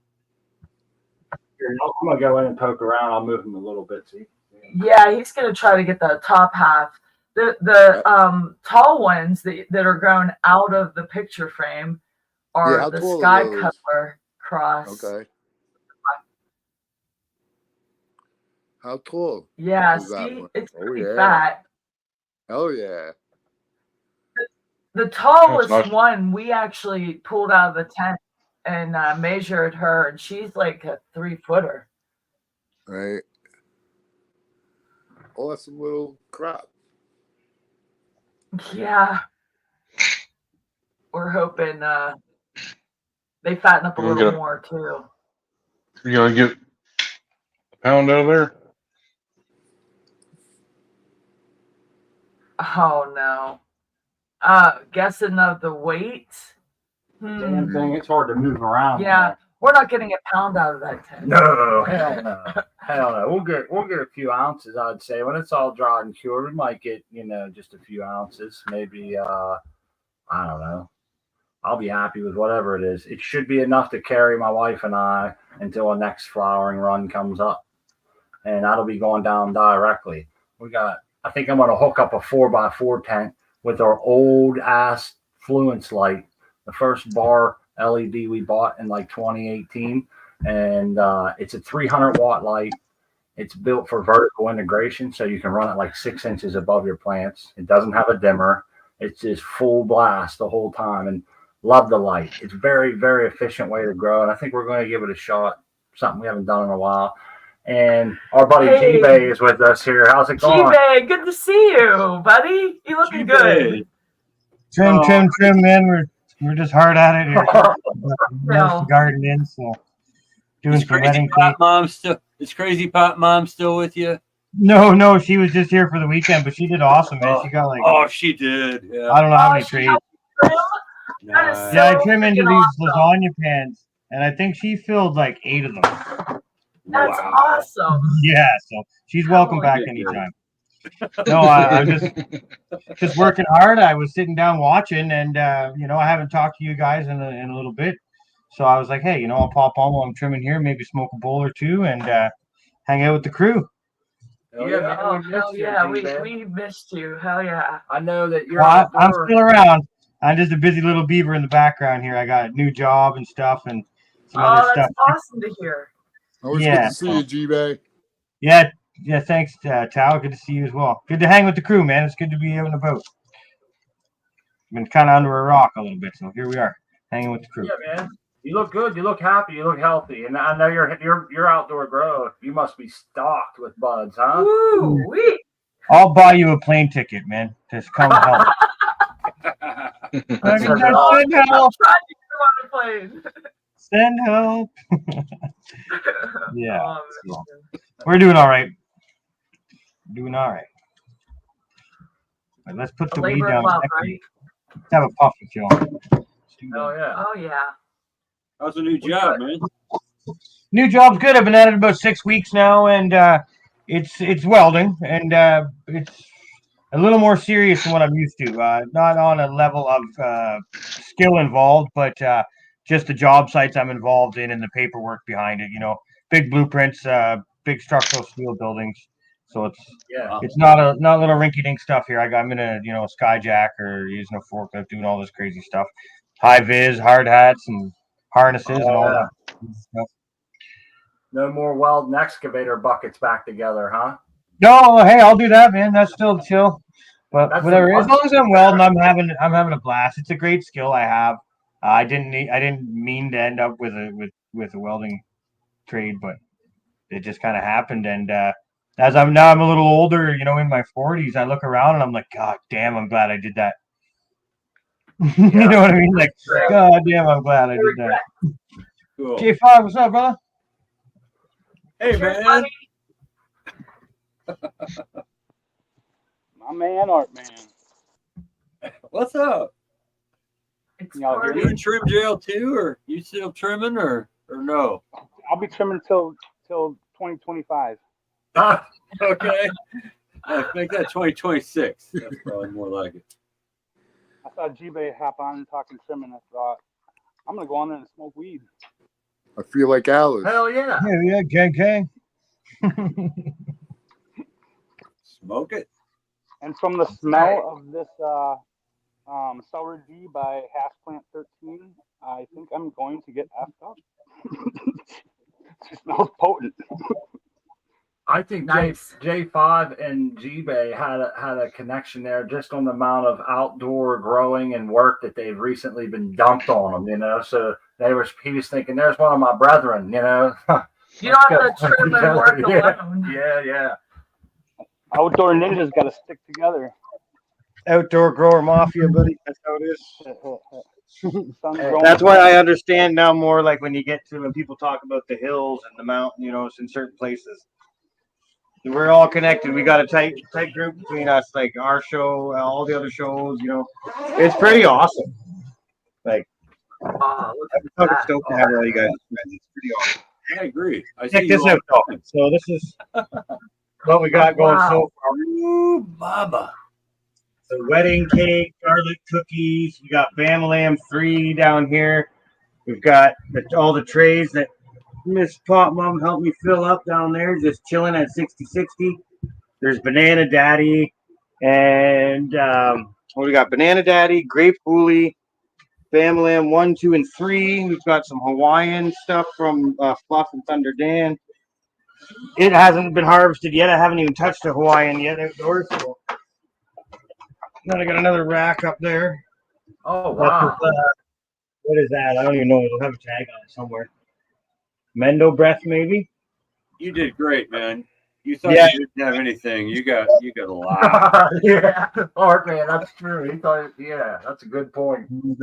gonna go in and poke around. I'll move him a little bit, see. Yeah, he's gonna try to get the top half. The tall ones that are grown out of the picture frame are the sky color cross. Okay. How tall? Yeah, see, it's pretty fat. Oh yeah. The tallest one we actually pulled out of the tent and measured her, and she's like a 3-footer. Right. Awesome little crop. Yeah. We're hoping they fatten up a little more too. You gonna get a pound out of there? Oh no. Guessing of the weight. Damn thing, it's hard to move around. Yeah, we're not getting a pound out of that tent. No, hell no. Hell no. We'll get a few ounces, I'd say. When it's all dried and cured, we might get, just a few ounces. Maybe I don't know. I'll be happy with whatever it is. It should be enough to carry my wife and I until our next flowering run comes up. And that'll be going down directly. I think I'm gonna hook up a 4x4 tent with our old ass Fluence light, the first bar LED we bought in like 2018, and it's a 300 watt light. It's built for vertical integration, so you can run it like 6 inches above your plants. It doesn't have a dimmer. It's just full blast the whole time, and love the light. It's very, very efficient way to grow, and I think we're going to give it a shot. Something we haven't done in a while. And our buddy G-Bay is with us here. How's it going? G-Bay, good to see you, buddy. You looking good. Trim, man. We're just hard at it here. The garden in, so doing some wedding cake. Is Crazy Pop Mom still with you? No, she was just here for the weekend, but she did awesome, man. She got like she did. Yeah. I don't know how many trays. Nice. Yeah, I trim into these lasagna pans, and I think she filled like 8 of them. That's awesome. Yeah, so she's welcome back anytime. No, I'm just working hard. I was sitting down watching, and I haven't talked to you guys in a little bit, so I was like, hey, I'll pop on while I'm trimming here, maybe smoke a bowl or two, and hang out with the crew. We missed you. Hell yeah. I know that you're. Well, I'm still around. I'm just a busy little beaver in the background here. I got a new job and stuff, and some other stuff. That's awesome to hear. Always good to see you, G-Bay. Yeah, thanks, Tal. Good to see you as well. Good to hang with the crew, man. It's good to be out and about. Been kind of under a rock a little bit, so here we are, hanging with the crew. Yeah, man. You look good. You look happy. You look healthy. And I know you're outdoor grower. You must be stocked with buds, huh? Woo-wee. I'll buy you a plane ticket, man. Just come help. Send help. Send help. Yeah. We're doing all right. Right, let's put the weed down. Right? Let's have a puff with y'all. Oh yeah. How's the new job, man? New job's good. I've been at it about 6 weeks now, and it's welding, and it's a little more serious than what I'm used to. Not on a level of skill involved, but just the job sites I'm involved in and the paperwork behind it. Big blueprints, big structural steel buildings. So it's not little rinky-dink stuff here. I'm in a skyjack or using a forklift, doing all this crazy stuff. High vis, hard hats, and harnesses and all that stuff. No more welding excavator buckets back together, huh? No, hey, I'll do that, man. That's still chill. But whatever. As long as I'm welding, I'm having a blast. It's a great skill I have. I didn't mean to end up with a welding trade, but it just kind of happened, and I'm a little older, you know, in my 40s, I look around and I'm like, God damn, I'm glad I did that. You know what I mean? Like, God damn, I'm glad I did that. Cool. J5, what's up, brother? Hey, man. My man, Art Man. What's up? Y'all hear You me? in trim jail too, or you still trimming, or no? I'll be trimming till 2025. Okay. Make that 2026. That's probably more like it. I saw G-Bay hop on talking trimming. I thought, I'm going to go on there and smoke weed. I feel like Alice. Hell yeah. Hell yeah, gang. Smoke it. And from the smell of this Sour D by Plant 13, I think I'm going to get effed up. It smells potent. I think Nice. J5 and G-Bay had a connection there just on the amount of outdoor growing and work that they've recently been dumped on them, you know. So he was thinking, there's one of my brethren, you know. You don't have to trim and work alone. Yeah. Outdoor ninjas got to stick together. Outdoor grower mafia, buddy. That's how it is. That's That's why I understand now more, like when people talk about the hills and the mountain, you know, it's in certain places. We're all connected. We got a tight group between us, like our show, all the other shows, you know. It's pretty awesome. Like, Oh, look I'm at fucking that. stoked to have all you guys. It's pretty awesome. I agree. I Check see this you out, all. though. So this is what we got going so far. Ooh, mama. The wedding cake, garlic cookies. We got Bam Lamb 3 down here. We've got all the trays that Miss Pop Mom helped me fill up down there, just chilling at 60/60. There's Banana Daddy, and what we got? Banana Daddy, Grape Hoolie, Bam Lamb 1, 2, and 3. We've got some Hawaiian stuff from Fluff and Thunder Dan. It hasn't been harvested yet. I haven't even touched a Hawaiian yet outdoors. So. Then I got another rack up there. Oh, wow. What is that? I don't even know. It'll have a tag on it somewhere. Mendo breath, maybe. You did great, man. You thought you didn't have anything. You got a lot. Yeah. Art Man, that's true. He thought, yeah, that's a good point. You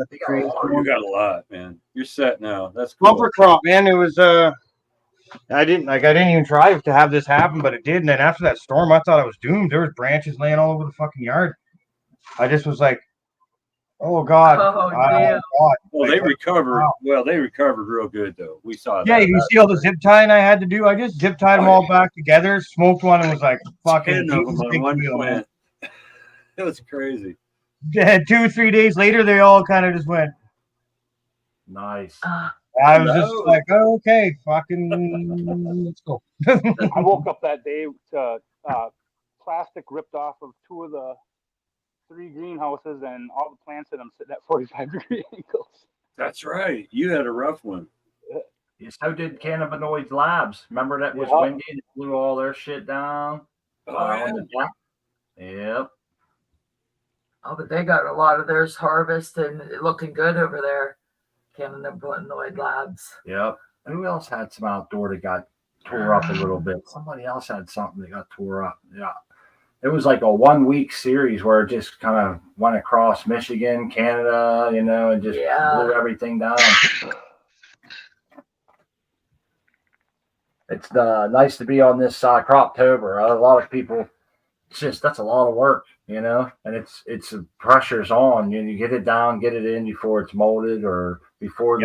got a lot, man. You're set now. That's cool. Bumper crop, man. It was I didn't even try to have this happen, but it did. And then after that storm, I thought I was doomed. There was branches laying all over the fucking yard. I just was like, oh God. Oh, God. Well, they recovered. Wow. Well, they recovered real good, though. We saw that. Yeah, you see all the zip tying I had to do? I just zip tied them all back together, smoked one, and was like, fucking 10 of them on one plant. It was crazy. 2-3 days later, they all kind of just went. Nice. I was just like, oh, okay, fucking, let's go. I woke up that day to plastic ripped off of 2 of the 3 greenhouses, and all the plants in them sitting at 45-degree angles. That's right. You had a rough one. Yeah, so did Cannabinoids Labs. Remember that was windy and blew all their shit down? Yep. Oh, but they got a lot of theirs harvested and looking good over there. Cannabinoid Labs. Yep. Who else had some outdoor that got tore up a little bit? Somebody else had something that got tore up. Yeah. It was like a 1-week series where it just kind of went across Michigan, Canada, you know, and just blew everything down. It's nice to be on this Croptober. A lot of people, that's a lot of work, you know, and it's pressure's on. You get it down, get it in before it's molded or before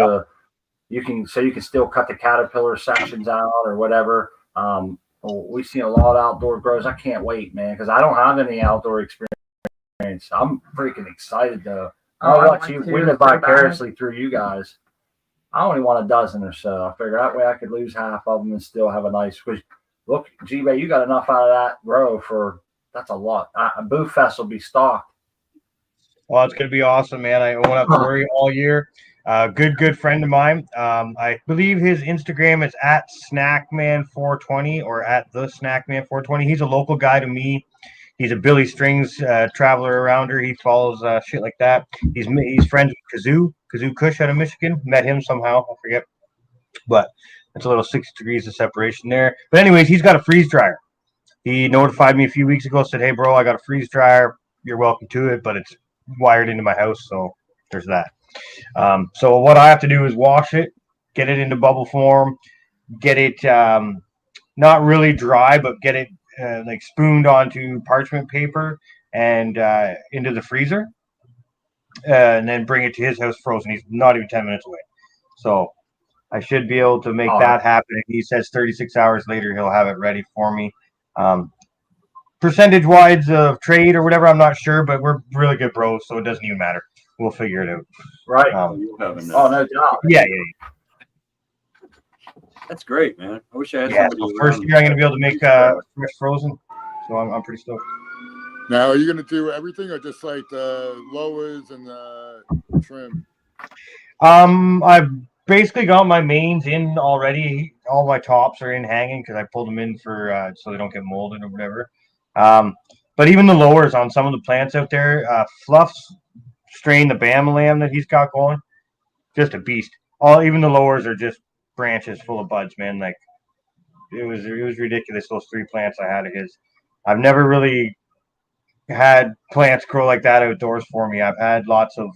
you can still cut the caterpillar sections out or whatever. We've seen a lot of outdoor grows. I can't wait, man, because I don't have any outdoor experience. I'm freaking excited though. We live vicariously through you guys. I only want a dozen or so. I figure that way I could lose half of them and still have a nice. Look, G-Bay, you got enough out of that grow that's a lot. Booth Fest will be stocked. Well, it's gonna be awesome, man. I won't have to worry all year. Good friend of mine. I believe his Instagram is at Snackman420 or at the Snackman420. He's a local guy to me. He's a Billy Strings traveler around here. He follows shit like that. He's friends with Kazoo Kush out of Michigan. Met him somehow, I forget. But it's a little 6 degrees of separation there. But anyways, he's got a freeze dryer. He notified me a few weeks ago, said, "Hey, bro, I got a freeze dryer. You're welcome to it, but it's wired into my house, so there's that." So what I have to do is wash it, get it into bubble form, get it not really dry, but get it like spooned onto parchment paper and into the freezer, and then bring it to his house frozen. He's not even 10 minutes away, so I should be able to make that happen. He says 36 hours later he'll have it ready for me. Percentage wise of trade or whatever, I'm not sure, but we're really good bros, so it doesn't even matter. We'll figure it out. Right. You'll have enough. Oh, no doubt. Yeah. That's great, man. I wish I had Yeah, somebody so first around year I'm going to be able to make fresh frozen, so I'm pretty stoked. Now, are you going to do everything or just like the lowers and the trim? I've basically got my mains in already. All my tops are in hanging because I pulled them in for so they don't get molded or whatever. But even the lowers on some of the plants out there, Fluff's strain, the Bama lamb that he's got going, just a beast. Even the lowers are just branches full of buds, man. Like it was ridiculous. Those 3 plants I had of his. I've never really had plants grow like that outdoors for me. I've had lots of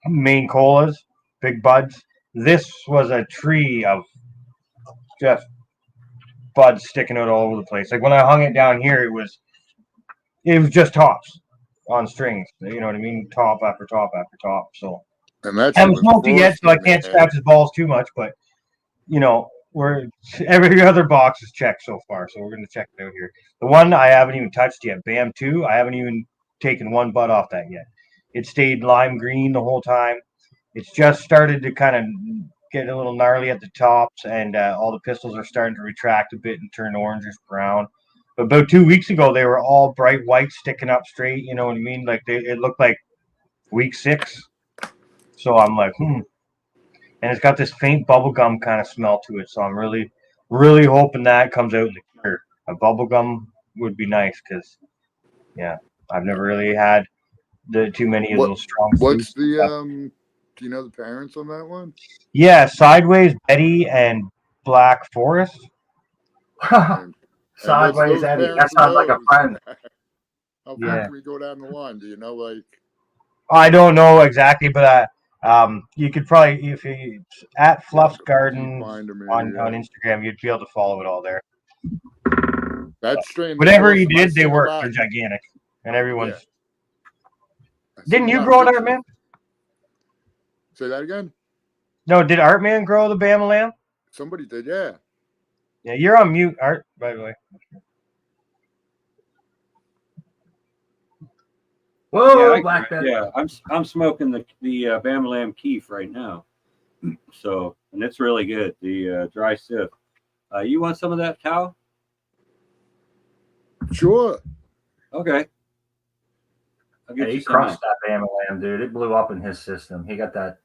main colas, big buds. This was a tree of just buds sticking out all over the place. Like when I hung it down here, it was just tops on strings. You know what I mean? Top after top after top. So And that's I haven't smoked it yet, so I can't scratch his balls too much. But you know, every other box is checked so far, so we're gonna check it out here. The one I haven't even touched yet, Bam 2, I haven't even taken one bud off that yet. It stayed lime green the whole time. It's just started to kind of get a little gnarly at the tops, and all the pistils are starting to retract a bit and turn orangish brown. But about 2 weeks ago, they were all bright white, sticking up straight. You know what I mean? Like it looked like week 6. So I'm like, and it's got this faint bubblegum kind of smell to it. So I'm really, really hoping that comes out in the cure. A bubblegum would be nice because, yeah, I've never really had too many of those strong. What's the do you know the parents on that one? Yeah, Sideways, Betty, and Black Forest. Sideways, Eddie. That sounds like a friend. How far can we go down the line? Do you know, like? I don't know exactly, but you could probably, if you at Fluff's Garden on Instagram, you'd be able to follow it all there. That strain. Whatever he did, they work. They're gigantic, and everyone's. Yeah. Didn't you grow an Art Man? Say that again. No, did Art Man grow the Bama lamb? Somebody did, yeah. Yeah, you're on mute, Art. By the way. Whoa, yeah, I'm smoking the Bama Lamb Keef right now, so and it's really good. The dry sip. You want some of that, Tao? Sure. Okay. He crushed that Bama lamb, dude. It blew up in his system. He got that.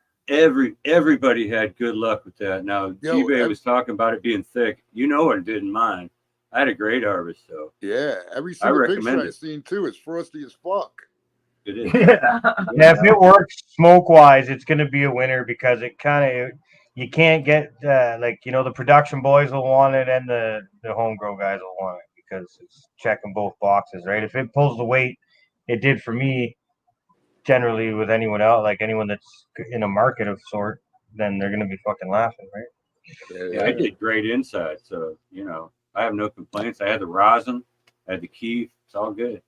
Everybody had good luck with that. Now, G-Bay was talking about it being thick. You know what it did in mine. I had a great harvest, so. Yeah, every single picture I've seen, too, is frosty as fuck. It is. Yeah, if it works smoke-wise, it's going to be a winner because it kind of, you can't get, the production boys will want it and the home grow guys will want it because it's checking both boxes, right? If it pulls the weight, it did for me, generally with anyone else, like anyone that's in a market of sort, then they're going to be fucking laughing, right? Yeah, I did great inside. So, I have no complaints. I had the rosin, I had the Keef. It's all good.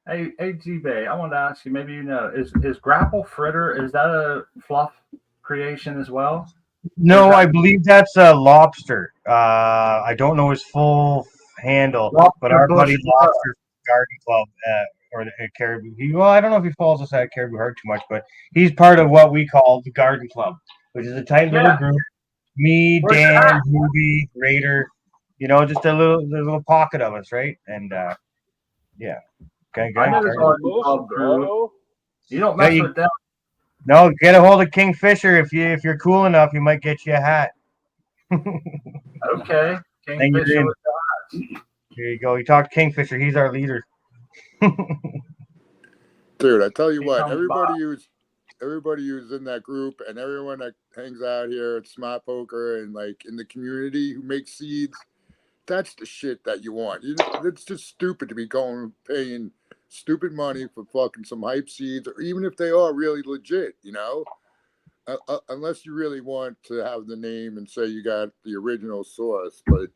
Hey, G-Bay, I wanted to ask you, maybe is Grapple Fritter, is that a Fluff creation as well? No, I believe that's a Lobster. I don't know his full handle, but our buddy Lobster Garden Club or the Caribou. Well, I don't know if he follows us at Caribou Heart too much, but he's part of what we call the Garden Club, which is a tight little group. Me, Dan, Ruby, Raider, just a little pocket of us, right? And yeah. Okay, I know this Garden Club crew. You don't mess with them. No, get a hold of Kingfisher if you're cool enough. He might get you a hat. Okay, Kingfisher with the hats. There you go. You talk to Kingfisher. He's our leader. Dude, I tell you what, everybody who's in that group and everyone that hangs out here at Smart Poker and like in the community who makes seeds, that's the shit that you want. It's just stupid to be paying stupid money for fucking some hype seeds, or even if they are really legit, unless you really want to have the name and say you got the original source. But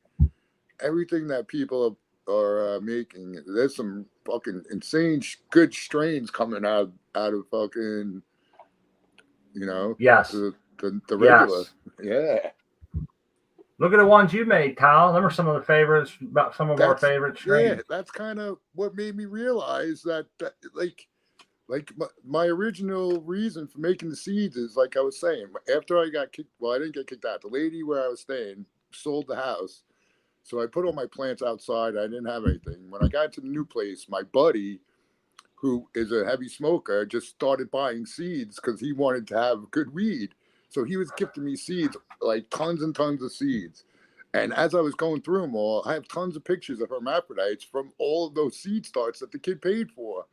everything that people are making, there's some fucking insane good strains coming out of fucking, Yes. the regular. Yes. Yeah. Look at the ones you made, Kyle. Them are some of the favorites, about some of our favorite strains. Yeah, that's kind of what made me realize that like my original reason for making the seeds is, like I was saying, after I got kicked, well, I didn't get kicked out. The lady where I was staying sold the house. So I put all my plants outside. I didn't have anything. When I got to the new place, my buddy, who is a heavy smoker, just started buying seeds because he wanted to have good weed. So he was gifting me seeds, like tons and tons of seeds. And as I was going through them all, I have tons of pictures of hermaphrodites from all of those seed starts that the kid paid for.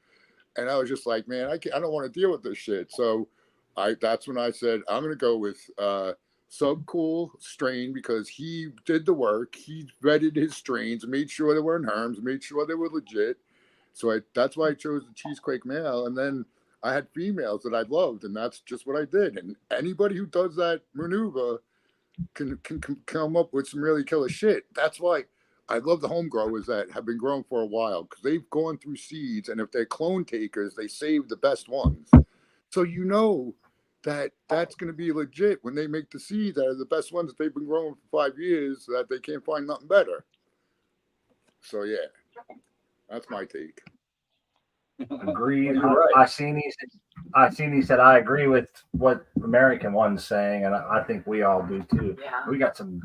And I was just like, man, I don't want to deal with this shit. So that's when I said, I'm going to go with Subcool strain, because he did the work. He vetted his strains, made sure they weren't harms, made sure they were legit. So that's why I chose the Cheesequake male. And then I had females that I loved, and that's just what I did. And anybody who does that maneuver can come up with some really killer shit. That's why I love the home growers that have been growing for a while, because they've gone through seeds, and if they're clone takers, they save the best ones. So that's going to be legit when they make the seeds out of the best ones that they've been growing for 5 years, that they can't find nothing better. So yeah, that's my take. Agreed. Right. I seen he said I agree with what American one's saying, and I think we all do too. Yeah. We got some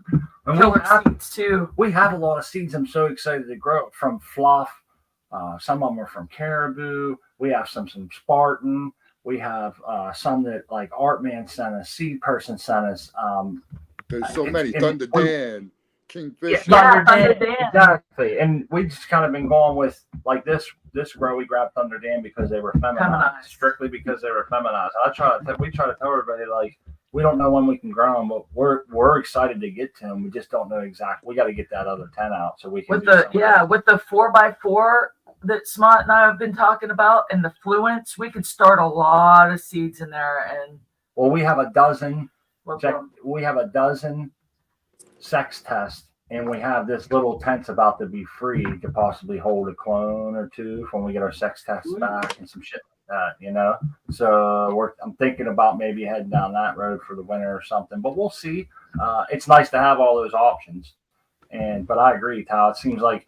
killer seeds too. We have a lot of seeds I'm so excited to grow, from fluff. Some of them are from caribou. We have some Spartan. We have some that, like, Artman sent us, Seed Person sent us. There's so many. Thunder Dan, Kingfisher. Yeah, Thunder Dan. Exactly. And we just kind of been going with, like, this grow. We grabbed Thunder Dan because they were feminized. Strictly because they were feminized. We try to tell everybody, like, we don't know when we can grow them, but we're excited to get to them. We just don't know exactly. We got to get that other 10 out so we can. With the 4x4 that Smart and I have been talking about, and the Fluence, we could start a lot of seeds in there. And we have a dozen. We have a dozen sex tests, and we have this little tent's about to be free to possibly hold a clone or two when we get our sex tests back and some shit like that, So I'm thinking about maybe heading down that road for the winter or something, but we'll see. It's nice to have all those options, but I agree, Tal. It seems like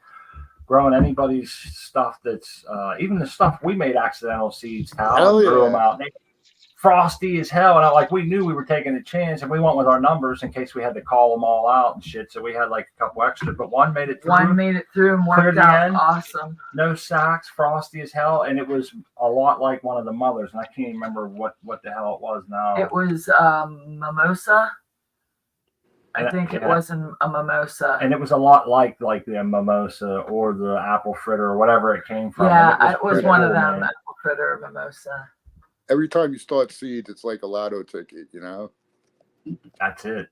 growing anybody's stuff that's even the stuff we made accidental seeds, Tal, threw them out. Frosty as hell, and we knew we were taking a chance, and we went with our numbers in case we had to call them all out and shit. So we had like a couple extra, but one made it through. And worked out awesome. No sacks, frosty as hell, and it was a lot like one of the mothers, and I can't remember what the hell it was now. It was mimosa. I think it wasn't a mimosa, and it was a lot like the mimosa or the apple fritter or whatever it came from. Yeah, it was one of them, apple fritter or mimosa. Every time you start seeds, it's like a lotto ticket, That's it.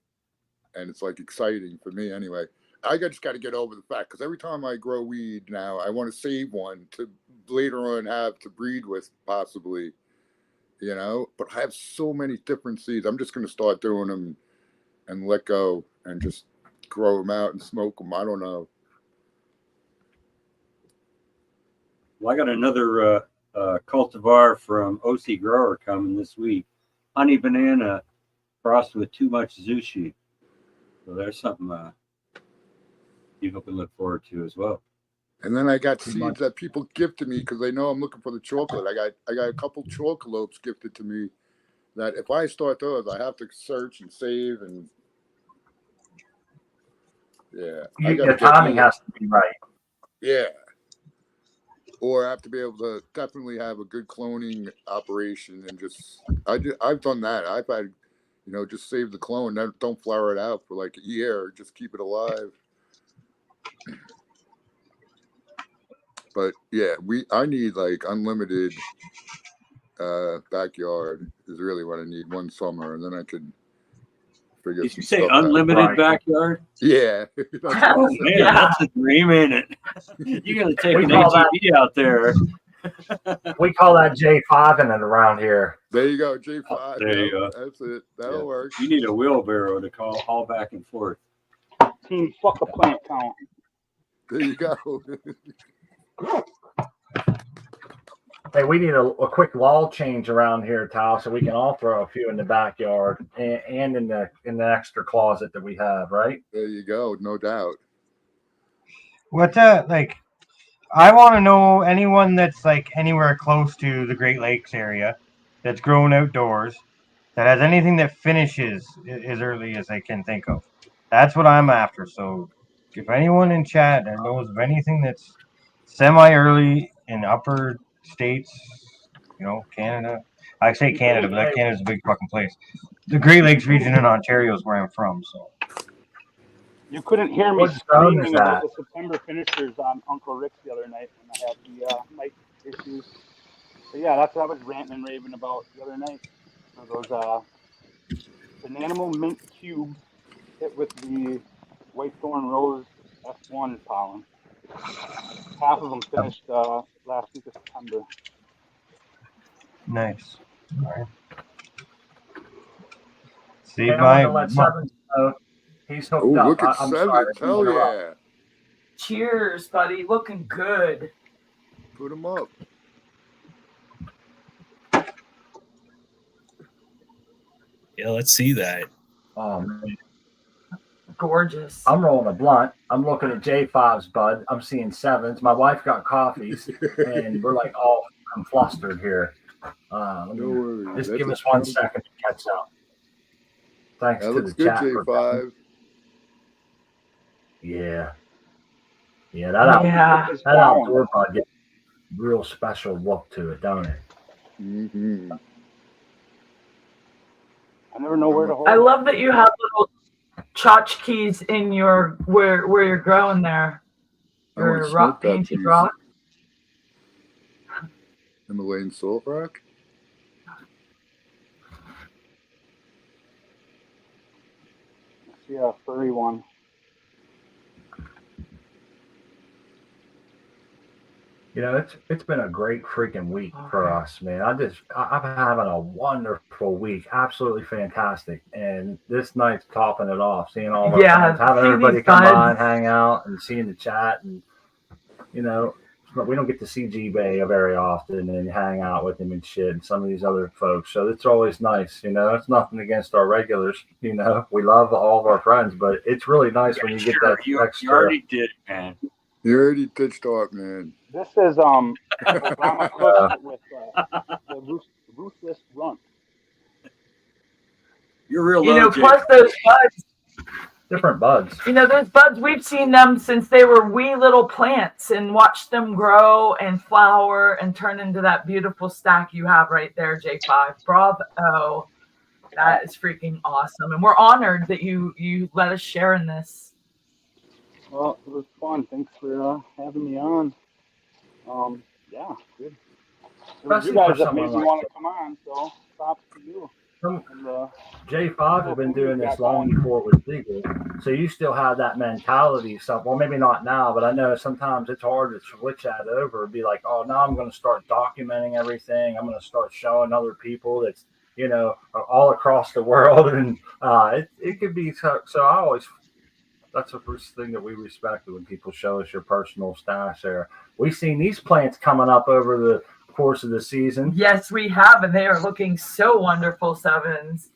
And it's like exciting for me anyway. I just got to get over the fact, because every time I grow weed now, I want to save one to later on have to breed with, possibly, But I have so many different seeds. I'm just going to start doing them and let go and just grow them out and smoke them. I don't know. Well, I got another cultivar from OC Grower coming this week. Honey banana frosted with too much sushi. So there's something people can look forward to as well. And then I got seeds that people give to me because they know I'm looking for the chocolate. I got a couple chocolotes gifted to me that if I start those, I have to search and save, and the timing has to be right. Yeah. Or I have to be able to definitely have a good cloning operation, and I've done that. I've had, just save the clone, don't flower it out for like a year, just keep it alive. But yeah, I need like unlimited backyard is really what I need one summer, and then I could figure Did some you say stuff out. unlimited Right. backyard? Yeah. That's what I Oh said. man, Yeah. that's a dream, ain't it? You gotta take We an call that- ATV out there. We call that J5 in it around here. There you go, J5. There you go. That's it. That'll Yeah. work. You need a wheelbarrow to haul back and forth. Team, fuck a plant count. There you go. Hey, we need a quick wall change around here, Tal, so we can all throw a few in the backyard and in the extra closet that we have, right? There you go. No doubt. What like? I want to know anyone that's like anywhere close to the Great Lakes area, that's growing outdoors, that has anything that finishes as early as they can think of. That's what I'm after. So, if anyone in chat that knows of anything that's semi-early in upper states, Canada. I say Canada, but that Canada's a big fucking place. The Great Lakes region in Ontario is where I'm from, so. You couldn't hear me What zone is screaming about that? the September finishers on Uncle Rick's the other night when I had the mic issues. But yeah, that's what I was ranting and raving about the other night. So those Bananimal Mint cubes hit with the White Thorn Rose F1 pollen. Half of them finished last week of September. Nice. All right. See, Hey, I want to let Sevens know he's hooked Oh, up. look at I'm Seven. sorry to Hell interrupt. yeah. Cheers, buddy. Looking good. Put them up. Yeah, let's see that. Oh, man. Gorgeous. I'm rolling a blunt. I'm looking at J5's, bud. I'm seeing sevens. My wife got coffees, and we're like all flustered here. No worries. Just That's give a- us 1 second to catch up. Thanks That to looks the good, chat. J5. Yeah. Yeah, Yeah. that outdoor bud gets a real special look to it, don't it? Mm-hmm. I never know where to hold I it. love that you have little tchotchkes in your where you're growing there. I wanna Your smoke rock that painted piece. rock. Himalayan Salt Rock. I see a furry one. It's been a great freaking week for us, man. I'm having a wonderful week, absolutely fantastic. And this night's topping it off. Seeing all my friends, having seeing everybody these come buds. by and hang out, and seeing the chat, and we don't get to see G-Bay very often and hang out with him and shit, and some of these other folks. So it's always nice, It's nothing against our regulars, We love all of our friends, but it's really nice when you get that You extra. already did, man. You already ditched off, man. This is Obama Kush with the ruthless runt. You're real low, Jake. Plus those buds. Different buds. Those buds, we've seen them since they were wee little plants and watched them grow and flower and turn into that beautiful stack you have right there, J5. Bravo. That is freaking awesome. And we're honored that you let us share in this. Well, it was fun. Thanks for having me on. Yeah, good. It was Especially you guys for that made someone me like want to come on, so props to you. And, J5 has been doing this long before it was legal. So you still have that mentality. So, well, maybe not now, but I know sometimes it's hard to switch that over and be like, oh, now I'm going to start documenting everything. I'm going to start showing other people that's, all across the world. And it could be so I always, that's the first thing that we respect when people show us your personal stash there. We've seen these plants coming up over the course of the season. Yes, we have, and they are looking so wonderful, Sevens.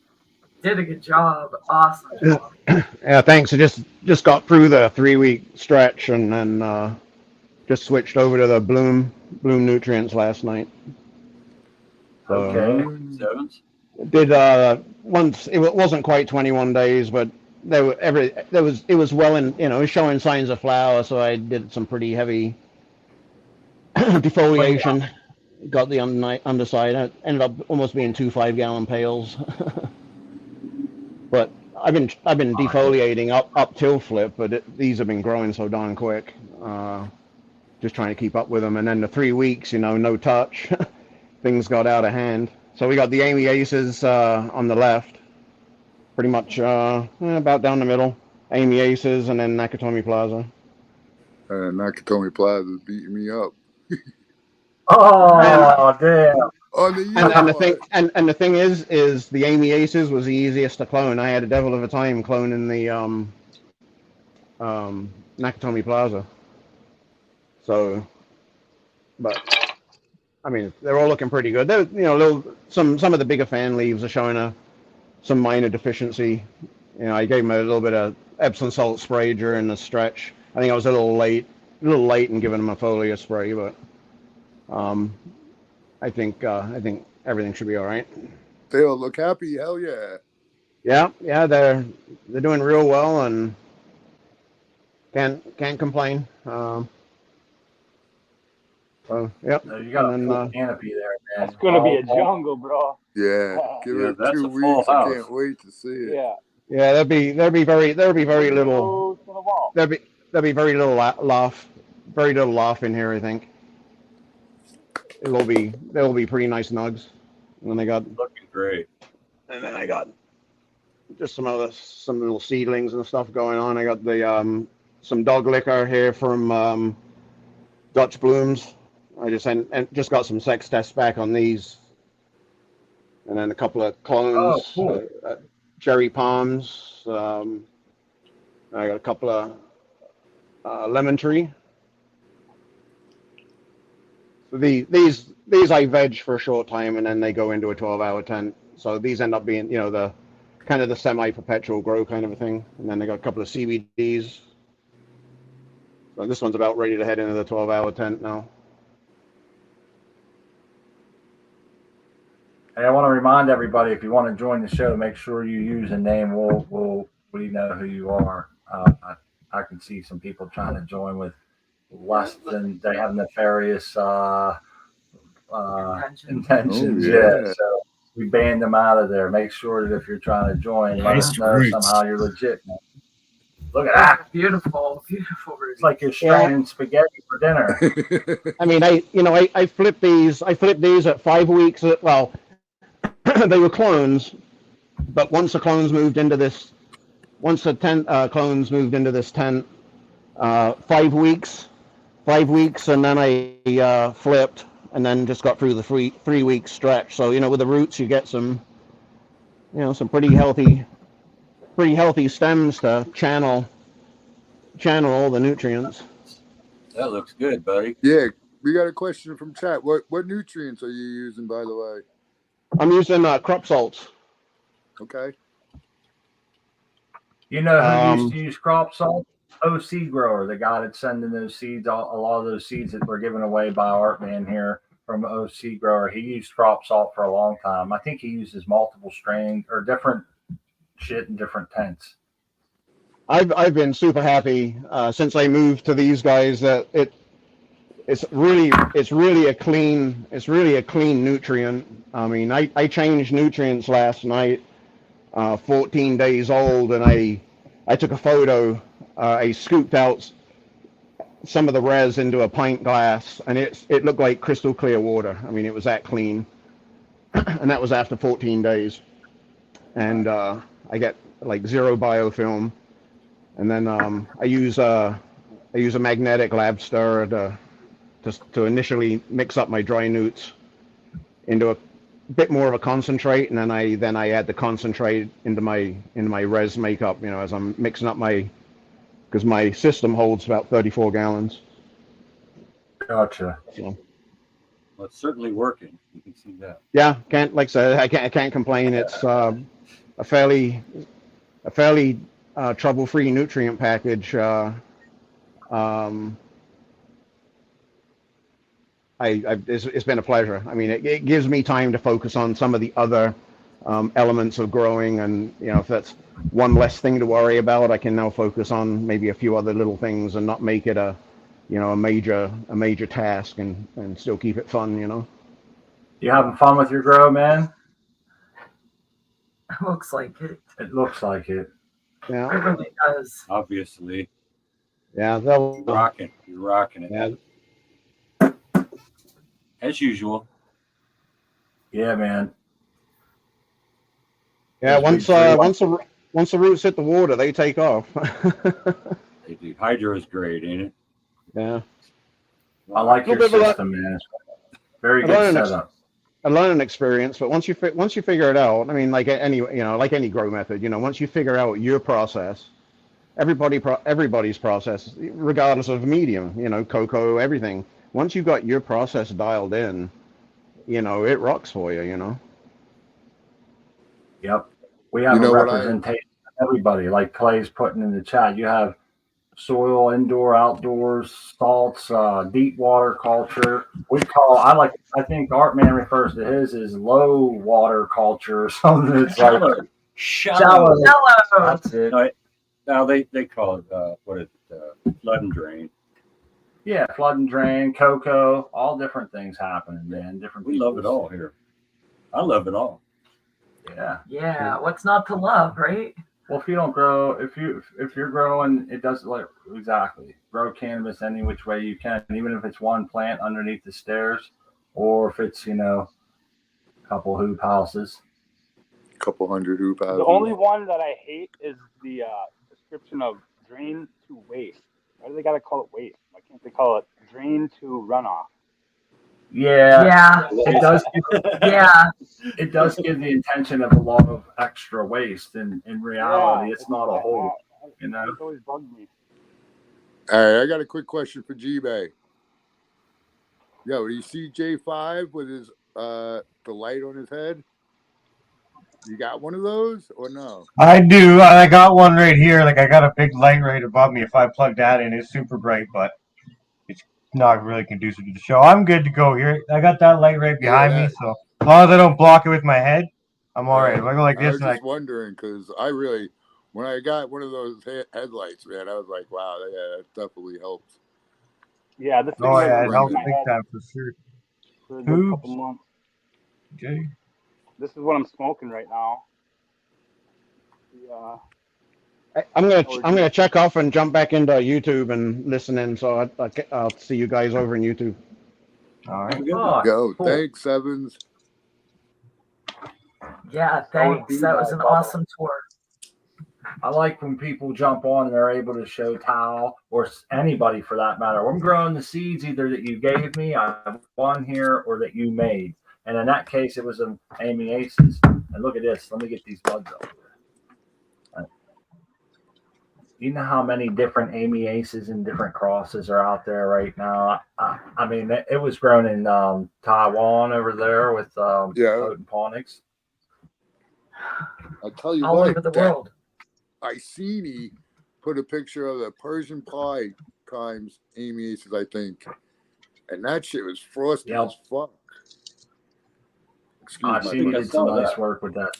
Did a good job. Awesome. Yeah, thanks. I just got through the 3-week stretch and then just switched over to the bloom nutrients last night. So, Okay. Sevens. Did once it wasn't quite 21 days, but it was well in showing signs of flower, so I did some pretty heavy defoliation. Got the underside. It ended up almost being 2 5-gallon pails. But I've been defoliating up till flip, but these have been growing so darn quick. Just trying to keep up with them, and then the 3 weeks, no touch, things got out of hand. So we got the Amy Aces on the left, pretty much about down the middle. Amy Aces and then Nakatomi Plaza. Nakatomi Plaza is beating me up. Oh, damn. On the And the thing is the Amy Aces was the easiest to clone. I had a devil of a time cloning the Nakatomi Plaza. So, but I mean, they're all looking pretty good. They're, some of the bigger fan leaves are showing some minor deficiency. I gave them a little bit of Epsom salt spray during the stretch. I think I was a little late in giving them a foliar spray, but I think everything should be all right. They all look happy. Hell yeah. Yeah, they're doing real well and can't complain. So yep. So you got a full canopy there, man. It's gonna be a jungle, bro. Yeah, give it that's 2 a full weeks. I house. can't wait to see it. Yeah. Yeah, there'll be very little. To the wall. There'll be very little laugh in here. I think they'll be pretty nice nugs. And then I got Looking great. And then I got just some little seedlings and stuff going on. I got the some dog liquor here from Dutch Blooms. I just got some sex tests back on these, and then a couple of clones, cool. cherry palms. I got a couple of lemon tree. So these I veg for a short time, and then they go into a 12-hour tent. So these end up being the kind of the semi-perpetual grow kind of a thing. And then they got a couple of CBDs. So this one's about ready to head into the 12-hour tent now. Hey, I want to remind everybody, if you want to join the show, make sure you use a name. We know who you are. I can see some people trying to join with less than they have nefarious intentions. Yeah. So we banned them out of there. Make sure that if you're trying to join, let us know somehow you're legit. Man. Look at that. Beautiful roots. It's like you're straining spaghetti for dinner. I mean, I flipped these at 5 weeks. Well, they were clones, but once the clones moved into this, clones moved into this tent, 5 weeks, and then I flipped, and then just got through the 3 week stretch. So with the roots, you get some pretty healthy stems to channel all the nutrients. That looks good, buddy. Yeah, we got a question from chat. What nutrients are you using, by the way? I'm using crop salts. Okay. You know who used to use crop salt? OC Grower, the guy that's sending those seeds, a lot of those seeds that were given away by Artman here from OC Grower. He used crop salt for a long time. I think he uses multiple strains or different shit in different tents. I've been super happy since I moved to these guys that it's really a clean nutrient. I mean, I changed nutrients last night, 14 days old, and I took a photo. I scooped out some of the res into a pint glass, and it looked like crystal clear water. I mean, it was that clean, and that was after 14 days. And I get like 0 biofilm, and then I use a magnetic lab stirrer to initially mix up my dry newts into a bit more of a concentrate, and then I add the concentrate into my res makeup. As I'm mixing up because my system holds about 34 gallons. Gotcha. So. Well, it's certainly working. You can see that. Yeah, like I said, I can't complain. It's a fairly trouble-free nutrient package. It's been a pleasure. I mean, it gives me time to focus on some of the other elements of growing, and if that's one less thing to worry about, I can now focus on maybe a few other little things and not make it a major task, and still keep it fun. You having fun with your grow, man? Looks like it. It looks like it. Yeah, it really does. Obviously. Yeah, you're rocking it. Yeah. As usual. Yeah, man. Yeah, once the roots hit the water, they take off. They do. Hydro is great, ain't it? Yeah. I like your system, man. Very good setup. A learning experience, but once you figure it out, I mean, like any grow method, once you figure out your process, everybody's process, regardless of medium, cocoa, everything. Once you've got your process dialed in, it rocks for you. Yep. We have a representation of everybody, like Clay's putting in the chat. You have soil, indoor, outdoors, salts, deep water culture. I think Artman refers to his as low water culture or something. It's shallow. Like shallow. That's it. Now they call it flood and drain. Yeah, flood and drain, cocoa, all different things happening, man. We love it all here. I love it all. Yeah. Yeah. What's not to love, right? Well, if you don't grow, if you're growing, it doesn't grow cannabis any which way you can, even if it's one plant underneath the stairs, or if it's a couple hoop houses, couple hundred hoop houses. The only one that I hate is the description of drain to waste. Why do they gotta call it waste? Why can't they call it drain to runoff? Yeah. It does. Yeah. It does give the intention of a lot of extra waste, and in reality, it's not a whole. It's always bugged me. All right, I got a quick question for G-Bay. Yo, do you see J5 with his the light on his head? You got one of those or no? I do. I got one right here. Like I got a big light right above me. If I plug that in, it's super bright, but it's not really conducive to the show. I'm good to go here. I got that light right behind me, so as long as I don't block it with my head, I'm all right. If I go like this, I was just wondering because when I got one of those headlights, man, I was like, wow, yeah, that definitely helps. Yeah, this thing it helps big time for sure. For a good couple months. Okay. This is what I'm smoking right now. Yeah. I'm gonna check off and jump back into YouTube and listen in. So I'll see you guys over in YouTube. All right. Go. Cool. Thanks, Evans. Yeah, thanks. That was an awesome tour. I like when people jump on and they're able to show Tao or anybody for that matter. I'm growing the seeds either that you gave me, I have one here, or that you made. And in that case, it was an Amy Aces. And look at this. Let me get these buds up. You know how many different Amy Aces and different crosses are out there right now? I mean, it was grown in Taiwan over there with Potent Ponics. I'll tell you all over the world. Iceni put a picture of the Persian pie times Amy Aces, I think. And that shit was frosty as fuck. Excuse me. Did some nice work with that.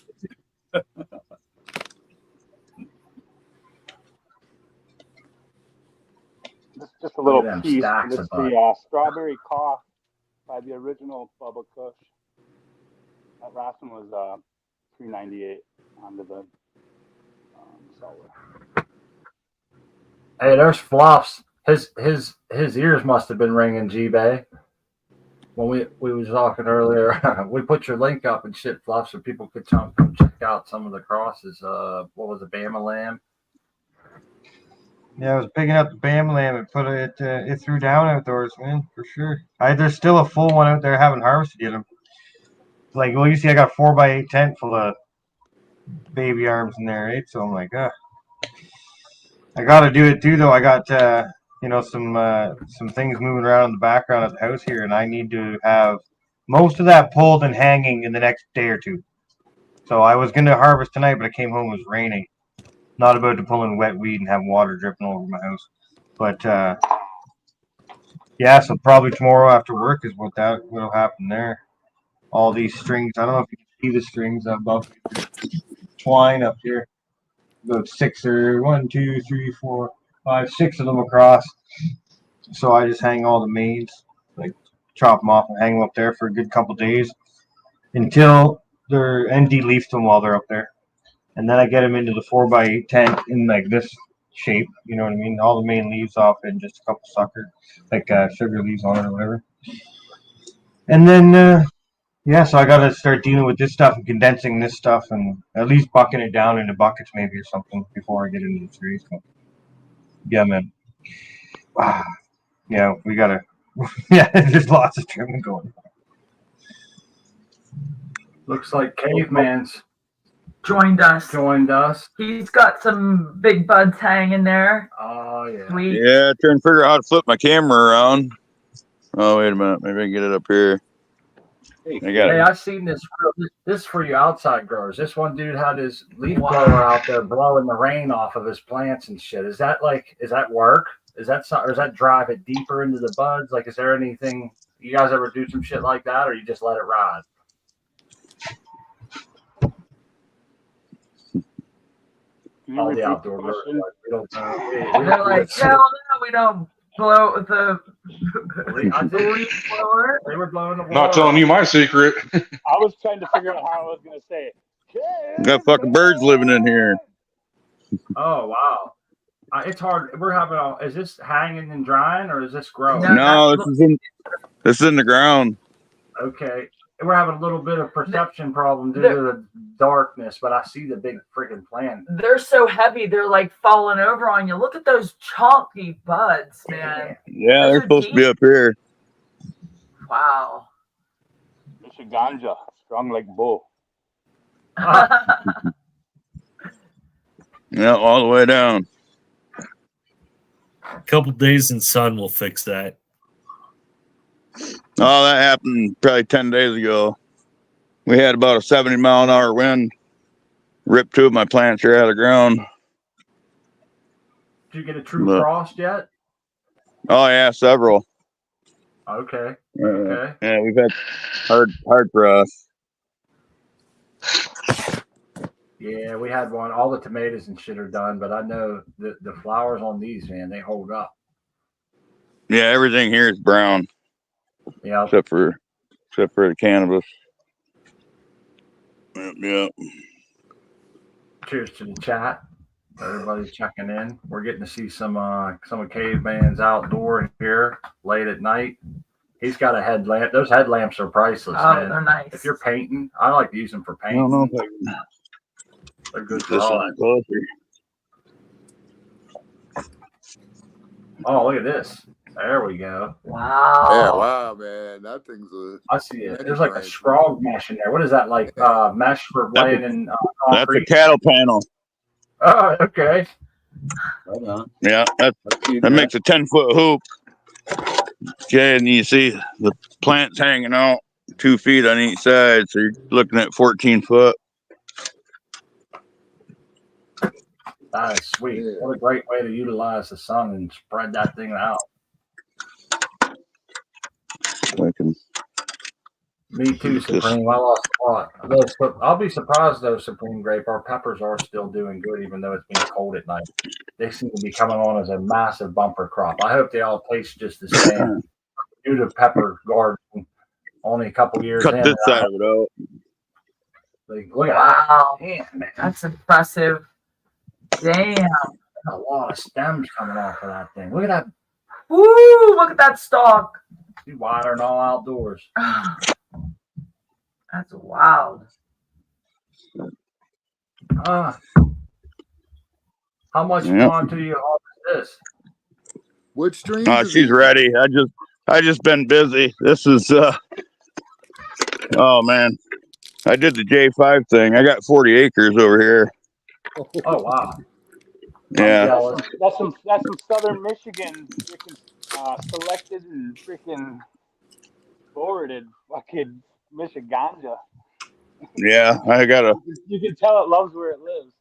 This is just a little piece. This is the Strawberry Cough by the original Bubba Kush. That last one was $3.98 onto the seller. Hey, there's Fluffs. His ears must have been ringing, G-Bay. When we was talking earlier, we put your link up and shit, Fluff, so people could come check out some of the crosses. What was it, Bama Lamb? Yeah, I was picking up the Bama Lamb and put it. It threw down outdoors, man, for sure. There's still a full one out there. Haven't harvested yet. Like, well, you see, I got a 4x8 tent full of baby arms in there, right? So I'm like, I got to do it too, though. I got some things moving around in the background at the house here, and I need to have most of that pulled and hanging in the next day or two. So I was going to harvest tonight, but I came home, it was raining. Not about to pull in wet weed and have water dripping all over my house. But, yeah, so probably tomorrow after work is what'll happen there. All these strings, I don't know if you can see the strings above twine up here. About 6 or 1, 2, 3, 4, 5, 6 of them across. So I just hang all the mains, like chop them off and hang them up there for a good couple days until they're de-leaf them while they're up there. And then I get them into the 4x8 tent in like this shape, you know what I mean? All the main leaves off and just a couple sucker, like sugar leaves on it or whatever. And then Yeah, so I got to start dealing with this stuff and condensing this stuff and at least bucking it down into buckets maybe or something before I get into the series. Yeah, man. Yeah, we got to. Yeah, there's lots of trimming going on. Looks like Caveman's joined us. He's got some big buds hanging there. Oh, yeah. Sweet. Yeah, trying to figure out how to flip my camera around. Oh, wait a minute. Maybe I can get it up here. Hey, I've seen this. This for you outside growers. This one dude had his leaf blower out there blowing the rain off of his plants and shit. Is that work? Is that or does that drive it deeper into the buds? Like, is there anything you guys ever do some shit like that, or you just let it ride? All the outdoor growers, we don't They're like, hell no, we don't blow the leaf blower. They were blowing the water. Not telling you my secret. I was trying to figure out how I was going to say it. Got fucking birds living in here. Oh, wow. It's hard. We're having is this hanging and drying or is this growing? No, this is in the ground. Okay. We're having a little bit of perception problem due to the darkness, but I see the big freaking plant. They're so heavy, they're like falling over on you. Look at those chunky buds, man. Yeah, they're supposed to be up here. Wow. It's a ganja, strong like bull. Yeah, all the way down. A couple days in sun will fix that. Oh, that happened probably 10 days ago. We had about a 70-mile-an-hour wind. Ripped two of my plants right out of the ground. Did you get a true frost yet? Oh, yeah, several. Okay. Okay. Yeah, we've had hard frost. Yeah, we had one. All the tomatoes and shit are done, but I know the flowers on these, man, they hold up. Yeah, everything here is brown. Yeah. Except for the cannabis. Yep. Cheers to the chat. Everybody checking in. We're getting to see some of Caveman's outdoor here late at night. He's got a headlamp. Those headlamps are priceless, man. They're nice. If you're painting, I like to use them for painting. I don't know if I can. They're good for all that. Oh, look at this. There we go. Wow. Yeah, wow, man. That thing's I see it. There's like a scrog mesh in there. What is that, like mesh for laying in That's concrete? a cattle panel. Oh, okay. Yeah, that makes a 10-foot hoop. Okay, and you see the plants hanging out 2 feet on each side, so you're looking at 14 foot. That is sweet. Yeah. What a great way to utilize the sun and spread that thing out. Me too, Supreme. I lost a lot. I'll be surprised though, Supreme Grape. Our peppers are still doing good, even though it's been cold at night. They seem to be coming on as a massive bumper crop. I hope they all taste just the same. Due to pepper garden, only a couple years Cut in. this side of it out. Look at wow. that. Damn, man. That's impressive. Damn. A lot of stems coming off of that thing. Look at that. Woo! Look at that stalk. She's watering all outdoors. That's wild. How much fun do you harvest this? Which stream? She's ready. I just been busy. This is oh man. I did the J5 thing. I got 40 acres over here. Oh wow. Yeah. That's some southern Michigan freaking selected and freaking forwarded fucking Michiganja. Yeah, I gotta. You can tell it loves where it lives.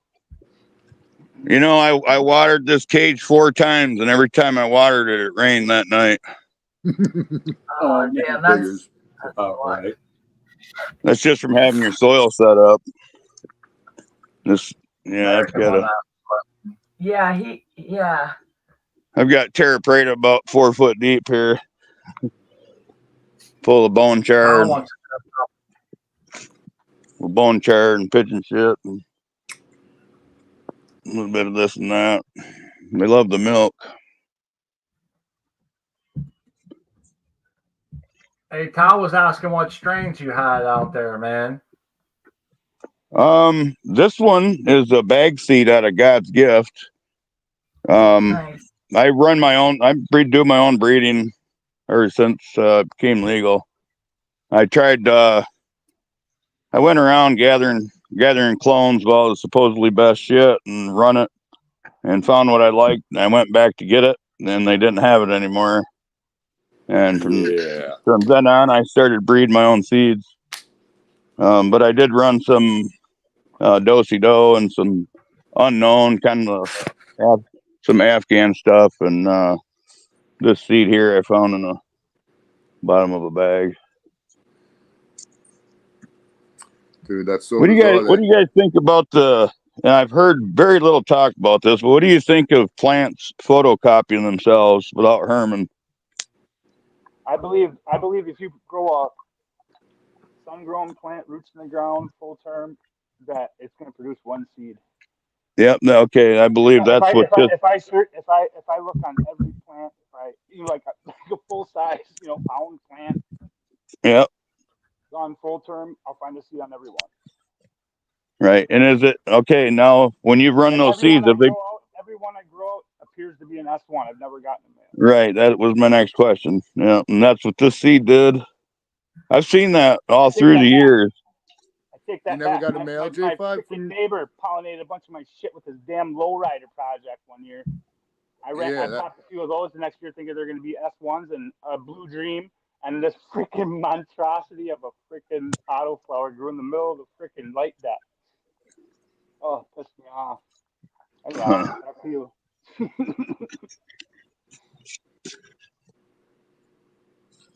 You know, I watered this cage 4 times, and every time I watered it, it rained that night. Oh damn, that's about right. That's just from having your soil set up. This, yeah, I've got yeah. I've got terra preta about 4 foot deep here, full of bone char, bone char and pigeon shit, and a little bit of this and that. They love the milk. Hey, Kyle was asking what strains you had out there, man. This one is a bag seed out of God's gift. Nice. I run my own. Do my own breeding ever since it became legal. I tried. I went around gathering clones of all the supposedly best shit and run it, and found what I liked. And I went back to get it, and then they didn't have it anymore. And from then on, I started breeding my own seeds. But I did run some do-si-do and some unknown kind of some Afghan stuff, and this seed here I found in the bottom of a bag. Dude, that's so What do you guys think about and I've heard very little talk about this, but what do you think of plants photocopying themselves without Herman? I believe if you grow a sun-grown plant, roots in the ground, full term, that it's going to produce one seed. Yep. Okay. I believe that's if what. If I look on every plant, like a full size, pound plant. Yep. On full term, I'll find a seed on every one. Right. And is it okay now when you run those seeds? Every one I grow out appears to be an S1. I've never gotten them yet. Right. That was my next question. Yeah, and that's what this seed did. I've seen that all through the years. I take that. You never back. got a mail, J5? My freaking neighbor pollinated a bunch of my shit with his damn lowrider project one year. I popped a few of those the next year, thinking they're going to be S1s, and a Blue Dream, and this freaking monstrosity of a freaking autoflower grew in the middle of the freaking light deck. Oh, pissed me off. Anyhow, back to you.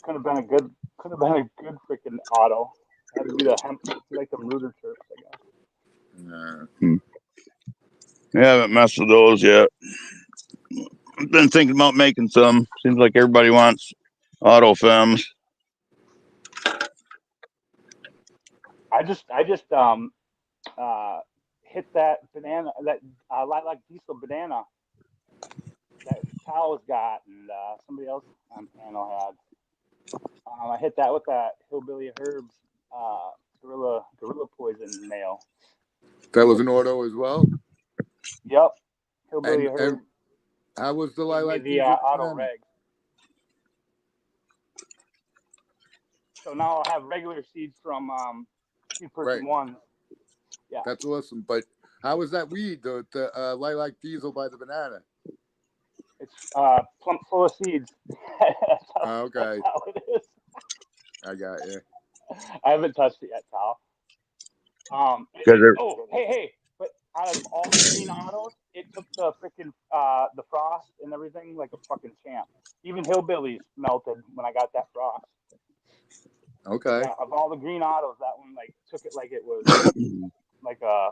Could have been a good freaking auto. Had to be the hemp, like the rooter chirps, I guess. I haven't messed with those yet. I've been thinking about making some. Seems like everybody wants auto fems. I just hit that banana, that lilac diesel banana that Kyle's got, and somebody else on panel had. I hit that with that Hillbilly Herbs gorilla poison nail. That was an auto as well. Yep, Hillbilly Herbs. How was the lilac? The auto reg. So now I'll have regular seeds from Seed Person 1. Yeah, that's awesome. But how was that weed, the lilac diesel by the banana? It's plump full of seeds. Okay. That's how it is. I got you. I haven't touched it yet, Kyle. Hey! But out of all the green autos, it took the freaking the frost and everything like a fucking champ. Even Hillbillies melted when I got that frost. Okay. Yeah, of all the green autos, that one like took it like it was like a.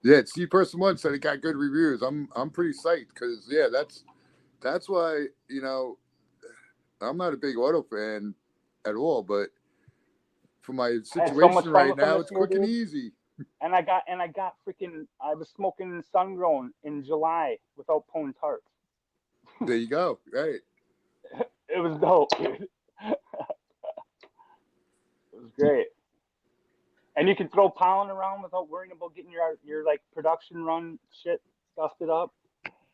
Yeah, Seed Person 1 said it got good reviews. I'm pretty psyched because that's why I'm not a big auto fan at all, but for my situation right now, it's quick and easy. And I got freaking. I was smoking sun grown in July without pulling tarps. There you go. Right. It was dope, dude. It was great. And you can throw pollen around without worrying about getting your like production run shit dusted up.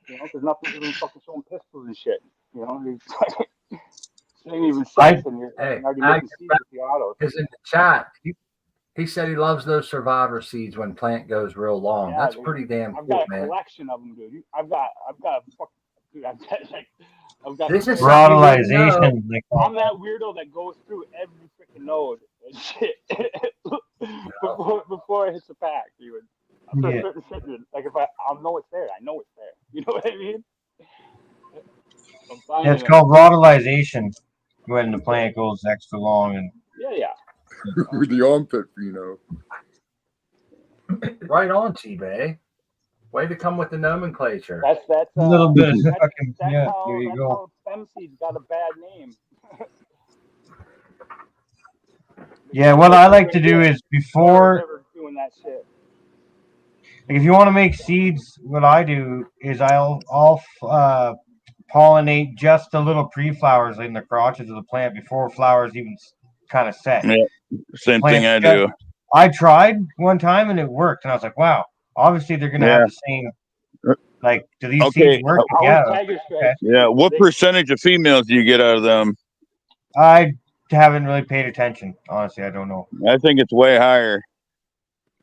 Because nothing's even fucking showing pistols and shit. It ain't even sense, and you're already making seeds with the autos. Is in the chat. He said he loves those survivor seeds when plant goes real long. Yeah, that's pretty damn cool, man. I've got a collection of them, dude. I've got this is rotalization. I'm that weirdo that goes through every freaking node and shit before it hits the pack, dude. For certain shit, dude. Like if I'll know it's there. I know it's there. You know what I mean? It's called rotalization when the plant goes extra long and. Yeah. With the armpit, Right on, T-Bay. Way to come with the nomenclature. That's a little bit of fucking there you go. How femseed's got a bad name. Yeah, what I like to do is before doing that shit. Like if you want to make seeds, what I do is I'll pollinate just the little pre-flowers in the crotches of the plant before flowers even kind of set. Yeah, same thing I do. I tried one time and it worked, and I was like, wow, obviously they're going to have the same. Like, do these seeds work? Yeah. Okay. Yeah. What percentage of females do you get out of them? I haven't really paid attention. Honestly, I don't know. I think it's way higher.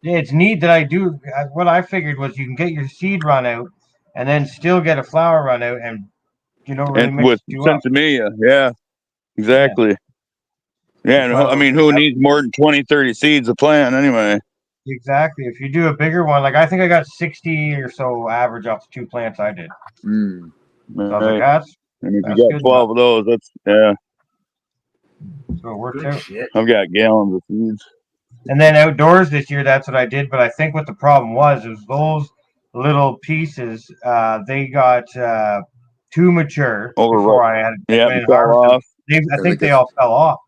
Yeah, it's neat that I do. What I figured was you can get your seed run out and then still get a flower run out, and you don't really mix with the two up. Centimia. Yeah, exactly. Yeah, and I mean, who needs more than 20, 30 seeds a plant anyway? Exactly. If you do a bigger one, like I think I got 60 or so average off the 2 plants I did. Mm. So I was like, and if you got 12 of those, that's So it works out. I've got gallons of seeds. And then outdoors this year, that's what I did. But I think what the problem was those little pieces, they got too mature before I had fell off. I think they all fell off.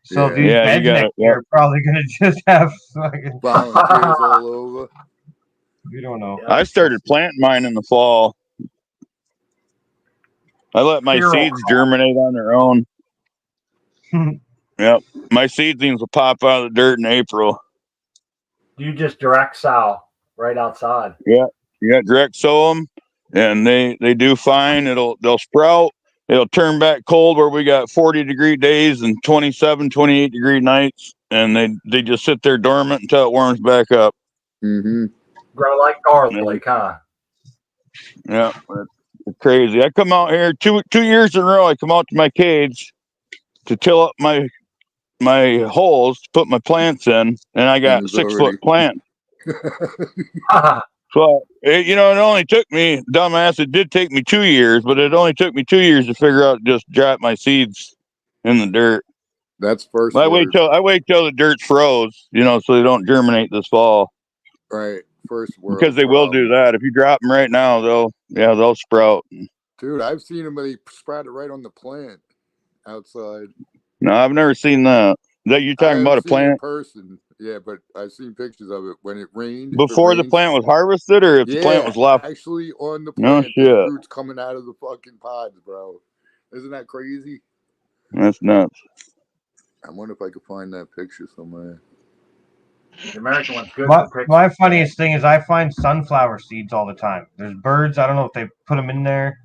So these beds next year are probably going to just have fucking volunteers all over. We don't know. I started planting mine in the fall. I let my seeds germinate on their own. Yep. My seedlings will pop out of the dirt in April. You just direct sow right outside. Yeah. You got direct sow them and they do fine. They'll sprout. It'll turn back cold where we got 40-degree days and 27, 28-degree nights. And they just sit there dormant until it warms back up. Mm-hmm. Grow like garlic, huh? Yeah. It's crazy. I come out here 2 years in a row. I come out to my cage to till up my holes to put my plants in, and I got 6-foot plant. So it only took me, dumbass. It did take me 2 years, but it only took me 2 years to figure out just drop my seeds in the dirt. That's first. I wait till the dirt's froze, so they don't germinate this fall. Right, first word. Because they will do that if you drop them right now. They'll sprout. Dude, I've seen them. They sprouted right on the plant outside. No, I've never seen that. Is that you talking about a plant? In person. Yeah, but I've seen pictures of it when it rained. Before the plant was harvested, or if the plant was left? Actually, on the plant, the roots coming out of the fucking pods, bro. Isn't that crazy? That's nuts. I wonder if I could find that picture somewhere. The American one's good. My funniest thing is I find sunflower seeds all the time. There's birds. I don't know if they put them in there.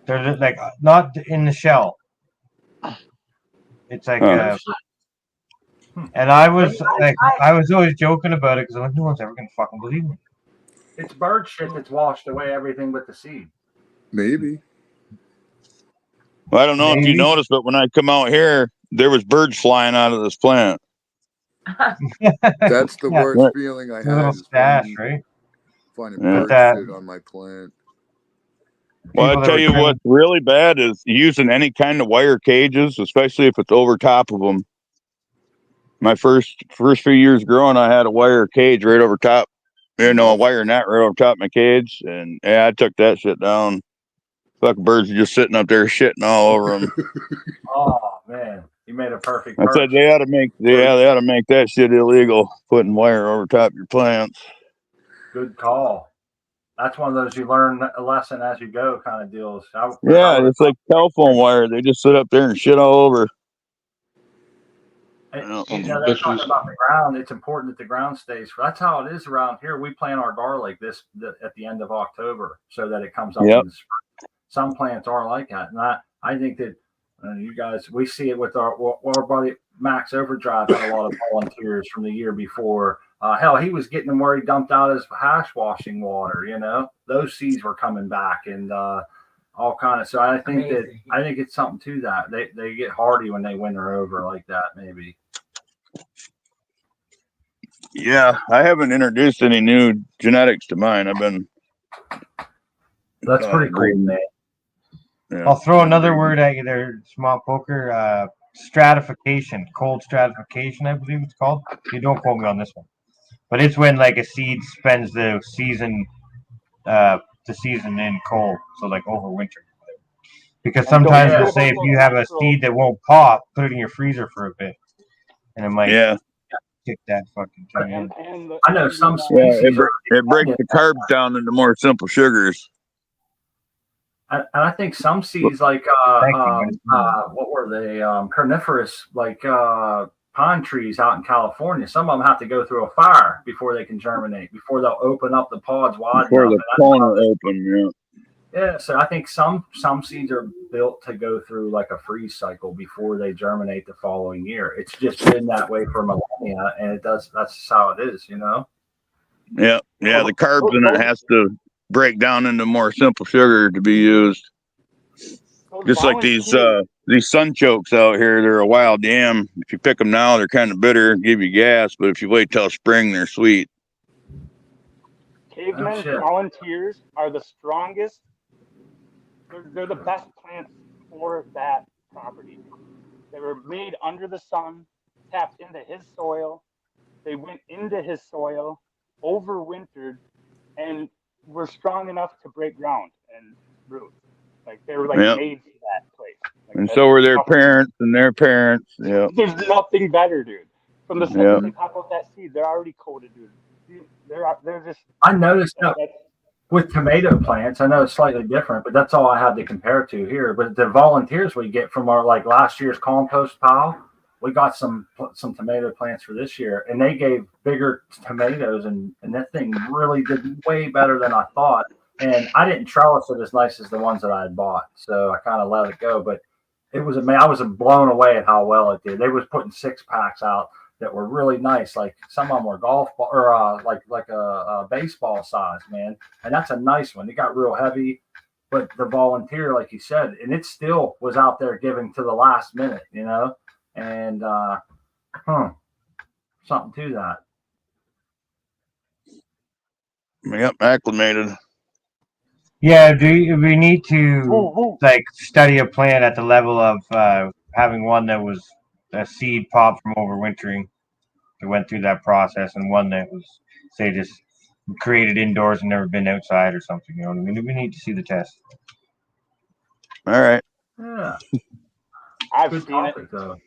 They're like not in the shell. It's like, and I was always joking about it because I'm like, no one's ever gonna fucking believe me. It's bird shit that's washed away everything but the seed. Maybe. Well, I don't know if you noticed, but when I come out here, there was birds flying out of this plant. That's the worst feeling I had. A little stash, right? Finding bird shit on my plant. Well, I tell you what's really bad is using any kind of wire cages, especially if it's over top of them. My first few years growing, I had a wire cage right over top, a wire net right over top of my cage, and I took that shit down. Fucking birds are just sitting up there shitting all over them. Oh man, you made a perfect. I said they ought to make that shit illegal, putting wire over top of your plants. Good call. That's one of those you learn a lesson as you go kind of deals. It's like telephone wire. They just sit up there and shit all over. They're talking about the ground. It's important that the ground stays. That's how it is around here. We plant our garlic at the end of October so that it comes up in the spring. Some plants are like that, and I think that you guys, we see it with our buddy Max Overdrive had a lot of volunteers from the year before. Hell, he was getting them where he dumped out his hash washing water. Those seeds were coming back and all kind of. So I think it's something to that. They get hardy when they winter over like that, maybe. Yeah, I haven't introduced any new genetics to mine. That's pretty cool, man. Yeah. I'll throw another word at you there, Small Poker. Stratification, cold stratification, I believe it's called. You don't quote me on this one, but it's when like a seed spends the season in cold, so like over winter. Because sometimes they'll say if you have a seed that won't pop, put it in your freezer for a bit, and it might kick that fucking thing in. I know some species. It breaks the carbs down into more simple sugars. And I think some seeds like what were they? Carnivorous, like pine trees out in California. Some of them have to go through a fire before they can germinate, before they'll open up the pods wide Before enough. the corner open, Yeah, so I think some seeds are built to go through like a freeze cycle before they germinate the following year. It's just been that way for millennia, and it does. That's just how it is, you know. Yeah. The carbs in it has to break down into more simple sugar to be used. Just like these sunchokes out here, they're a wild yam. If you pick them now, they're kind of bitter, give you gas, but if you wait till spring, they're sweet. Cavemen volunteers are the strongest. They're the best plants for that property. They were made under the sun, tapped into his soil. They went into his soil, overwintered, and were strong enough to break ground and root. Like they were like made for that place. Like, and so were their parents and their parents. Yeah. There's nothing better, dude. From the second they pop up that seed, they're already coated, dude. They're just. I noticed that with tomato plants. I know it's slightly different, but that's all I have to compare to here. But the volunteers we get from our like last year's compost pile, we got some tomato plants for this year, and they gave bigger tomatoes, and that thing really did way better than I thought. And I didn't trellis it as nice as the ones that I had bought, so I kind of let it go. But it was amazing. I was blown away at how well it did. They was putting 6-packs out that were really nice. Like some of them were golf ball or like a baseball size, man. And that's a nice one. It got real heavy, but the volunteer, like you said, and it still was out there giving to the last minute, you know. And something to that. Yep, acclimated. Yeah, we need to like study a plant at the level of having one that was a seed pop from overwintering that went through that process, and one that was, say, just created indoors and never been outside or something. You know what I mean? We need to see the test. All right. Yeah. I've Good seen topic, it. though.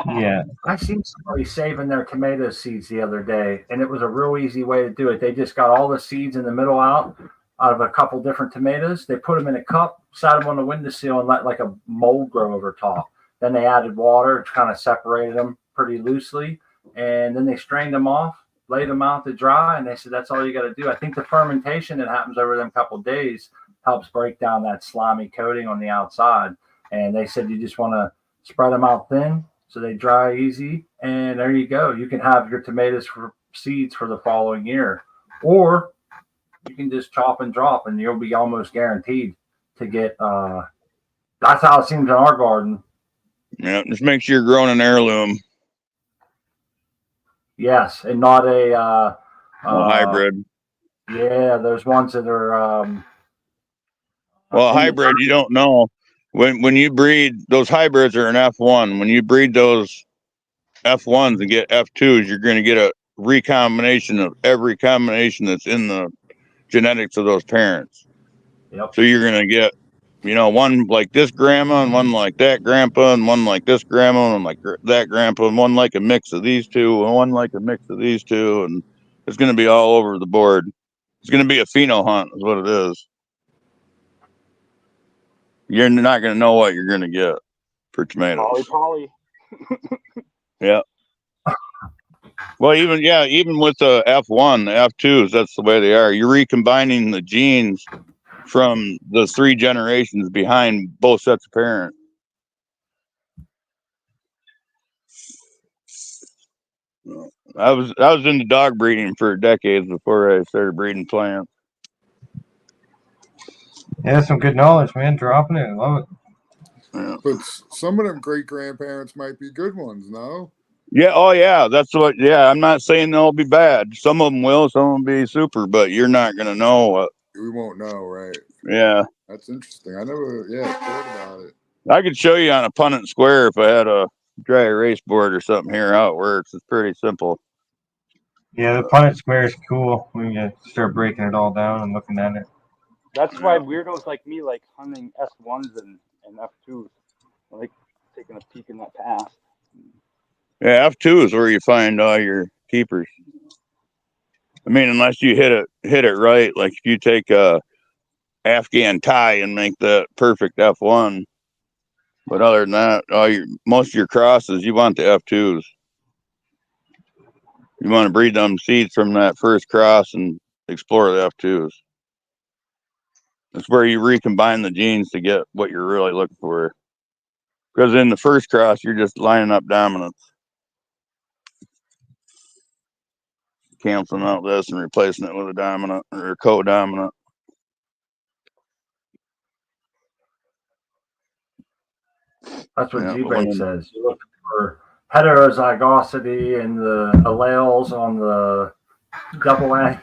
Yeah. I seen somebody saving their tomato seeds the other day, and it was a real easy way to do it. They just got all the seeds in the middle out of a couple different tomatoes. They put them in a cup, sat them on the windowsill, and let like a mold grow over top. Then they added water, kind of separated them pretty loosely, and then they strained them off, laid them out to dry, and they said that's all you got to do. I think the fermentation that happens over them couple of days helps break down that slimy coating on the outside. And they said you just want to spread them out thin so they dry easy, and there you go. You can have your tomatoes for seeds for the following year, or you can just chop and drop, and you'll be almost guaranteed to get. That's how it seems in our garden. Yeah, just make sure you're growing an heirloom. Yes, and not a hybrid. Yeah, those ones that are. Well, hybrid, you don't know. When you breed, those hybrids are an F1. When you breed those F1s and get F2s, you're going to get a recombination of every combination that's in the genetics of those parents. Yep. So you're going to get, one like this grandma and one like that grandpa and one like this grandma and one like that grandpa and one like a mix of these two and one like a mix of these two. And it's going to be all over the board. It's going to be a pheno hunt is what it is. You're not going to know what you're going to get for tomatoes. Polly. Yeah. Well, even with the F1, the F2s, that's the way they are. You're recombining the genes from the 3 generations behind both sets of parents. I was into dog breeding for decades before I started breeding plants. Yeah, some good knowledge, man. Dropping it. I love it. Yeah. But some of them great grandparents might be good ones, no? Yeah. Oh, yeah. That's what. Yeah. I'm not saying they'll be bad. Some of them will. Some will be super. But you're not gonna know. We won't know, right? Yeah. That's interesting. I never, thought about it. I could show you on a Punnett Square if I had a dry erase board or something here how it works. It's pretty simple. Yeah, the Punnett Square is cool when you start breaking it all down and looking at it. That's why weirdos like me like hunting S1s and F2s. I like taking a peek in that past. Yeah, F2 is where you find all your keepers. I mean, unless you hit it right, like if you take a Afghan tie and make that perfect F1. But other than that, most of your crosses, you want the F2s. You want to breed them seeds from that first cross and explore the F2s. That's where you recombine the genes to get what you're really looking for. Because in the first cross, you're just lining up dominance. Canceling out this and replacing it with a dominant or a co-dominant. That's what G-Bait says. You look for heterozygosity and the alleles on the double end.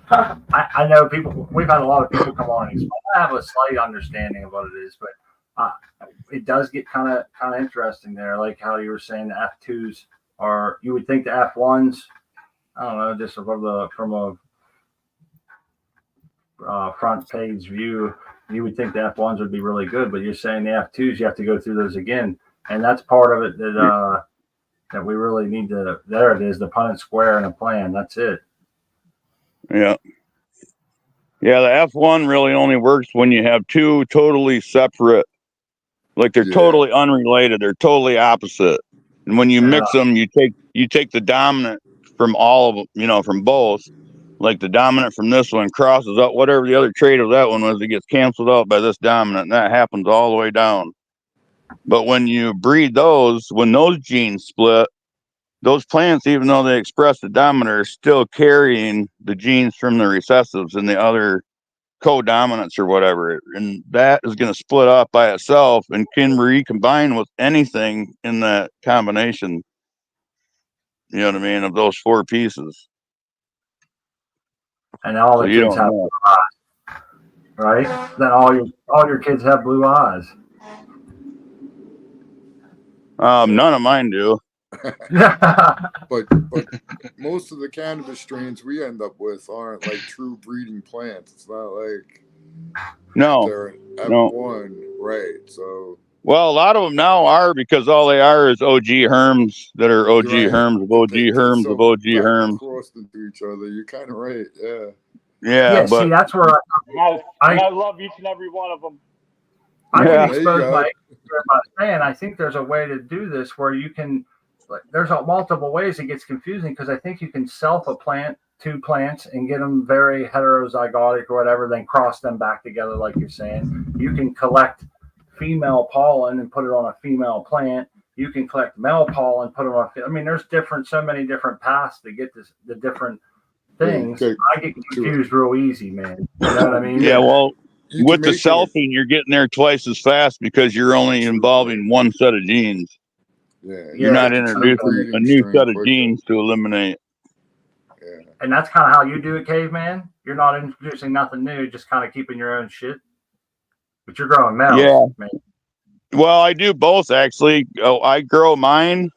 I know people, we've had a lot of people come on and explain. I have a slight understanding of what it is, but it does get kind of interesting there. Like how you were saying the F2s are, you would think the F1s, I don't know, just from a front page view, you would think the F1s would be really good, but you're saying the F2s, you have to go through those again. And that's part of it that we really need to, there it is, the Punnett square and a plan. That's it. Yeah. Yeah, the F1 really only works when you have two totally separate, like they're totally unrelated, they're totally opposite. And when you mix them, you take the dominant from all of them, from both. Like the dominant from this one crosses up whatever the other trait of that one was, it gets canceled out by this dominant, and that happens all the way down. But when you breed those, when those genes split, those plants, even though they express the dominant, are still carrying the genes from the recessives and the other co-dominants or whatever. And that is going to split off by itself and can recombine with anything in that combination. You know what I mean? Of those four pieces. And all the kids have blue eyes, right? Then all your kids have blue eyes. None of mine do. but most of the cannabis strains we end up with aren't like true breeding plants. It's not like they're F1, right? So well, a lot of them now are, because all they are is OG herms that are OG herms of OG herms of OG herms. Crossed into each other. You're kind of right. Yeah. Yeah, but see, that's where I love each and every one of them. I can expose my saying I think there's a way to do this where you can. There's multiple ways it gets confusing, because I think you can two plants and get them very heterozygotic or whatever, then cross them back together like you're saying. You can collect female pollen and put it on a female plant. You can collect male pollen, put it on I mean, there's so many different paths to get the different things. I get confused real easy, man. You know what I mean? Yeah, well, with the selfing, you're getting there twice as fast because you're only involving one set of genes. Yeah, you're not introducing a new set of genes to eliminate. Yeah. And that's kind of how you do it, Caveman. You're not introducing nothing new, just kind of keeping your own shit. But you're growing males. Yeah. Man. Well, I do both, actually. I grow mine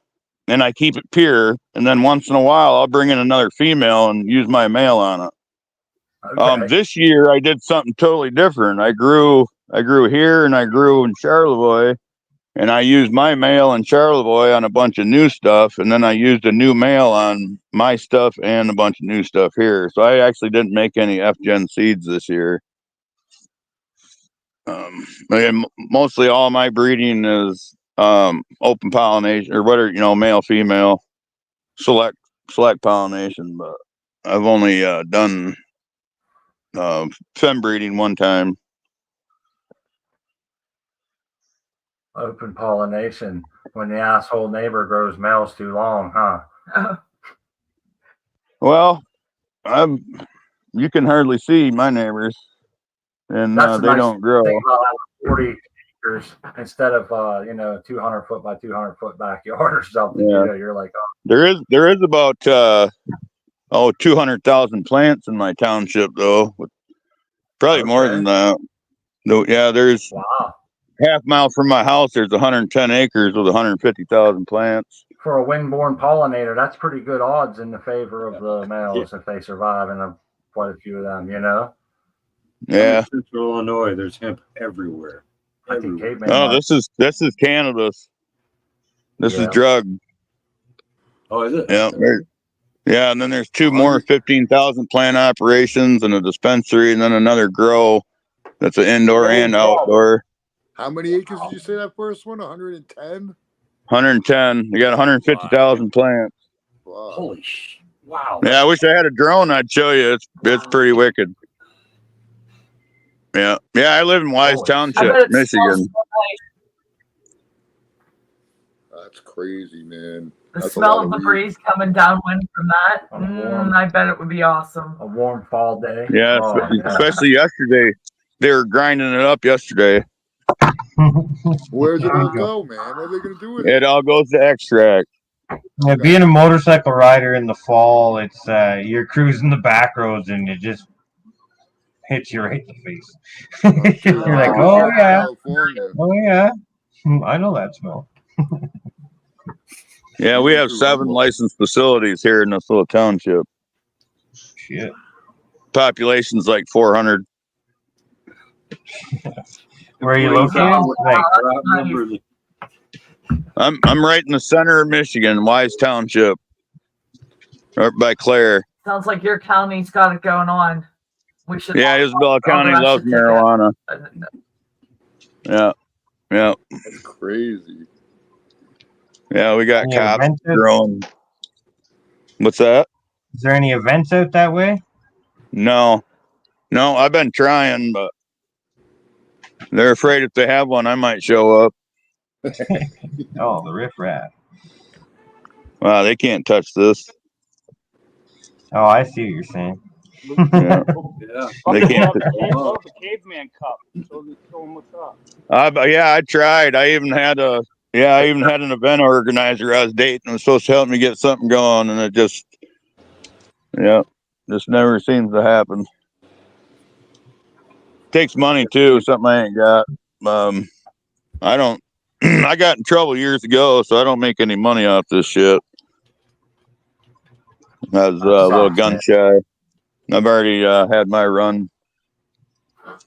and I keep it pure, and then once in a while I'll bring in another female and use my male on it. Okay. This year I did something totally different. I grew here and I grew in Charlevoix. And I used my male in Charlevoix on a bunch of new stuff, and then I used a new male on my stuff and a bunch of new stuff here. So I actually didn't make any F-Gen seeds this year. Mostly all my breeding is open pollination, or whatever, male, female, select pollination. But I've only done fem breeding one time. Open pollination when the asshole neighbor grows males too long, huh? Well, you can hardly see my neighbors, and they don't grow. Thing about 40 acres instead of 200 foot by 200 foot backyard or something. Yeah. You're like, there is about 200,000 plants in my township, though. Probably more than that. No, yeah, there's half-mile from my house. There's 110 acres with 150,000 plants. For a wind-borne pollinator, that's pretty good odds in the favor of the males if they survive, and quite a few of them, Yeah. In Central Illinois, there's hemp everywhere. This is cannabis. This is drug. Oh, is it? Yeah. Yeah, and then there's 2 more 15,000 plant operations and a dispensary, and then another grow that's an indoor and outdoor. How many acres did you say that first one? 110? 110. You got 150,000 plants. Wow. Holy sh! Wow. Yeah, I wish I had a drone. I'd show you. It's pretty wicked. Yeah, yeah. I live in Wise Holy Township, Michigan. That's crazy, man. The That's smell of the breeze coming downwind from that, I bet it would be awesome. A warm fall day. Yeah, Oh, especially yesterday. They were grinding it up yesterday. Where's it all go, man? What are they going to do with it? It all goes to extract. Yeah, being a motorcycle rider in the fall, it's you're cruising the back roads and it just hits you right in the face. You're like, oh yeah, oh yeah, I know that smell. Yeah, we have 7 licensed facilities here in this little township. Shit. Population's like 400. Where are you located? I'm right in the center of Michigan, Wise Township, right by Clare. Sounds like your county's got it going on. We should. Yeah, Isabella County loves marijuana. Yeah, yeah. That's crazy. Yeah, we got cops growing. What's that? Is there any events out that way? No, I've been trying, but they're afraid if they have one, I might show up. Oh, the riffraff. Wow, they can't touch this. Oh, I see what you're saying. Yeah. They can't. The caveman cup. Show them what's up. Yeah, I tried. I even had an event organizer I was dating and was supposed to help me get something going, and it just never seems to happen. Takes money too, something I ain't got. I don't. I got in trouble years ago, so I don't make any money off this shit. I was a little gun shy. I've already had my run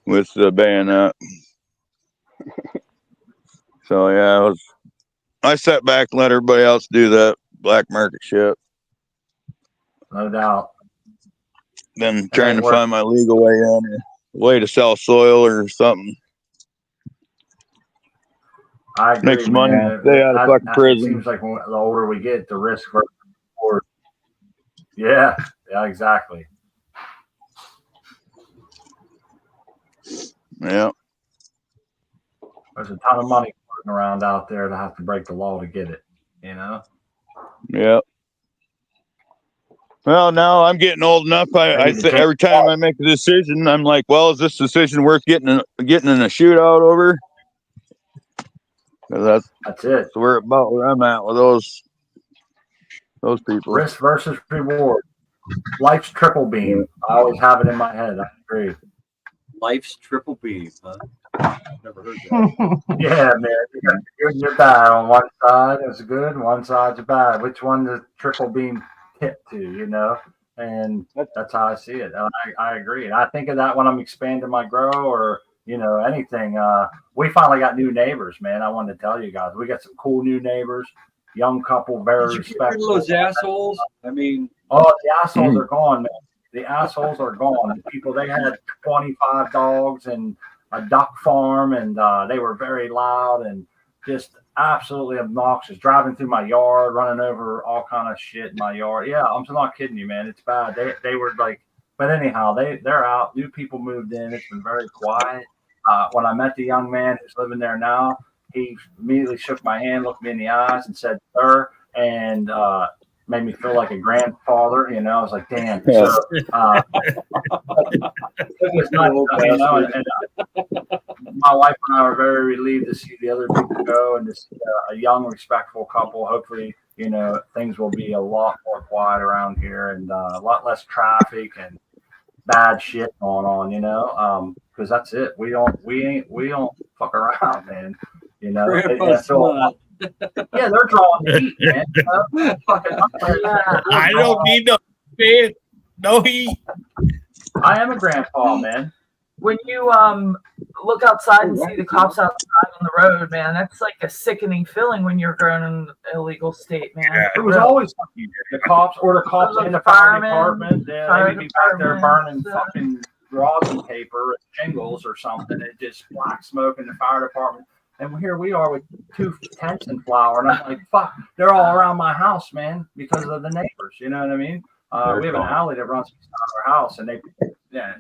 with the bayonet. So yeah, I sat back and let everybody else do that black market shit. No doubt. Then trying to find my legal way in, way to sell soil or something. I agree, makes money. Man. Stay out of fucking prison. It seems like the older we get, the risk for reward. Yeah, exactly. Yeah. There's a ton of money floating around out there to have to break the law to get it, you know? Yeah. Well, now I'm getting old enough. Every time I make a decision, I'm like, well, is this decision worth getting in a shootout over? That's it. So we're about where I'm at with those people. Risk versus reward. Life's triple beam. I always have it in my head. I agree. Life's triple beam, huh? Never heard that. Yeah, man. You got good and you're bad. On one side is good, one side's bad. Which one does triple beam hit to, you know? And that's how I see it. I agree. And I think of that when I'm expanding my grow or, you know, anything. We finally got new neighbors, man. I wanted to tell you guys. We got some cool new neighbors. Young couple, very respectful. Those assholes. I mean, the assholes are gone, man. The assholes are gone. The people, they had 25 dogs and a duck farm, and they were very loud and just absolutely obnoxious. Driving through my yard, running over all kind of shit in my yard. Yeah, I'm not kidding you, man. It's bad. They were like, but anyhow, they're out. New people moved in. It's been very quiet. When I met the young man who's living there now, he immediately shook my hand, looked me in the eyes, and said, "Sir," and made me feel like a grandfather. You know, I was like, "Damn." So, it was nice, you know, and my wife and I were very relieved to see the other people go and to see a young, respectful couple. Hopefully, you know, things will be a lot more quiet around here and a lot less traffic and bad shit going on. You know, because that's it. We don't fuck around, man. You know, yeah, they're drawing heat, man. I don't need no heat. No heat. I am a grandpa, man. when you look outside and see the cops outside on the road, man, that's like a sickening feeling when you're growing in an illegal state, man. Yeah. It was always the cops or the cops in the fire department. fire They would be back there burning departments, fucking rosin paper and shingles or something. It just black smoke in the fire department. And here we are with 2 tents in flower. And I'm like, fuck, they're all around my house, man, because of the neighbors. You know what I mean? We have an alley that runs beside our house, and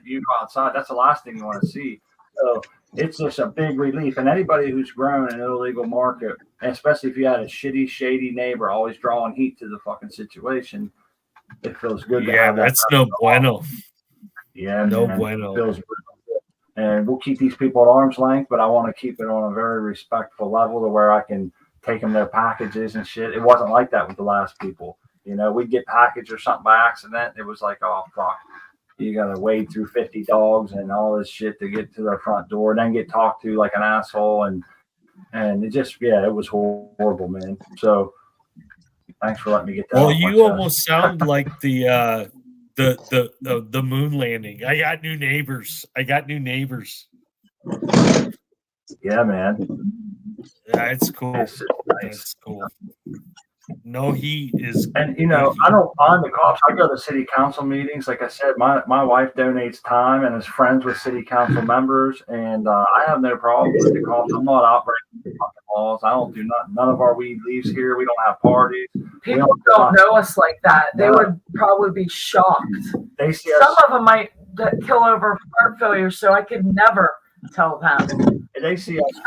you go outside. That's the last thing you want to see. So it's just a big relief. And anybody who's grown in an illegal market, and especially if you had a shitty, shady neighbor always drawing heat to the fucking situation, it feels good. Yeah, that's no bueno. Yeah, no man. bueno. It feels good. And we'll keep these people at arm's length, but I want to keep it on a very respectful level to where I can take them their packages and shit. It wasn't like that with the last people. You know, we'd get packaged or something by accident. It was like, oh, fuck. You got to wade through 50 dogs and all this shit to get to their front door, then get talked to like an asshole. And it just, yeah, it was horrible, man. So thanks for letting me get that. Well, you almost sound like the moon landing. I got new neighbors. Yeah, man. Yeah, it's cool. It's cool. No heat is. And you know, I don't mind the cops. I go to city council meetings. Like I said, my wife donates time and is friends with city council members, and I have no problem with the cops. I'm not out breaking fucking laws. I don't do nothing. None of our weed leaves here. We don't have parties. People don't know us like that. They would probably be shocked. They see Some us. of them might kill over heart failure, so I could never tell them. They see us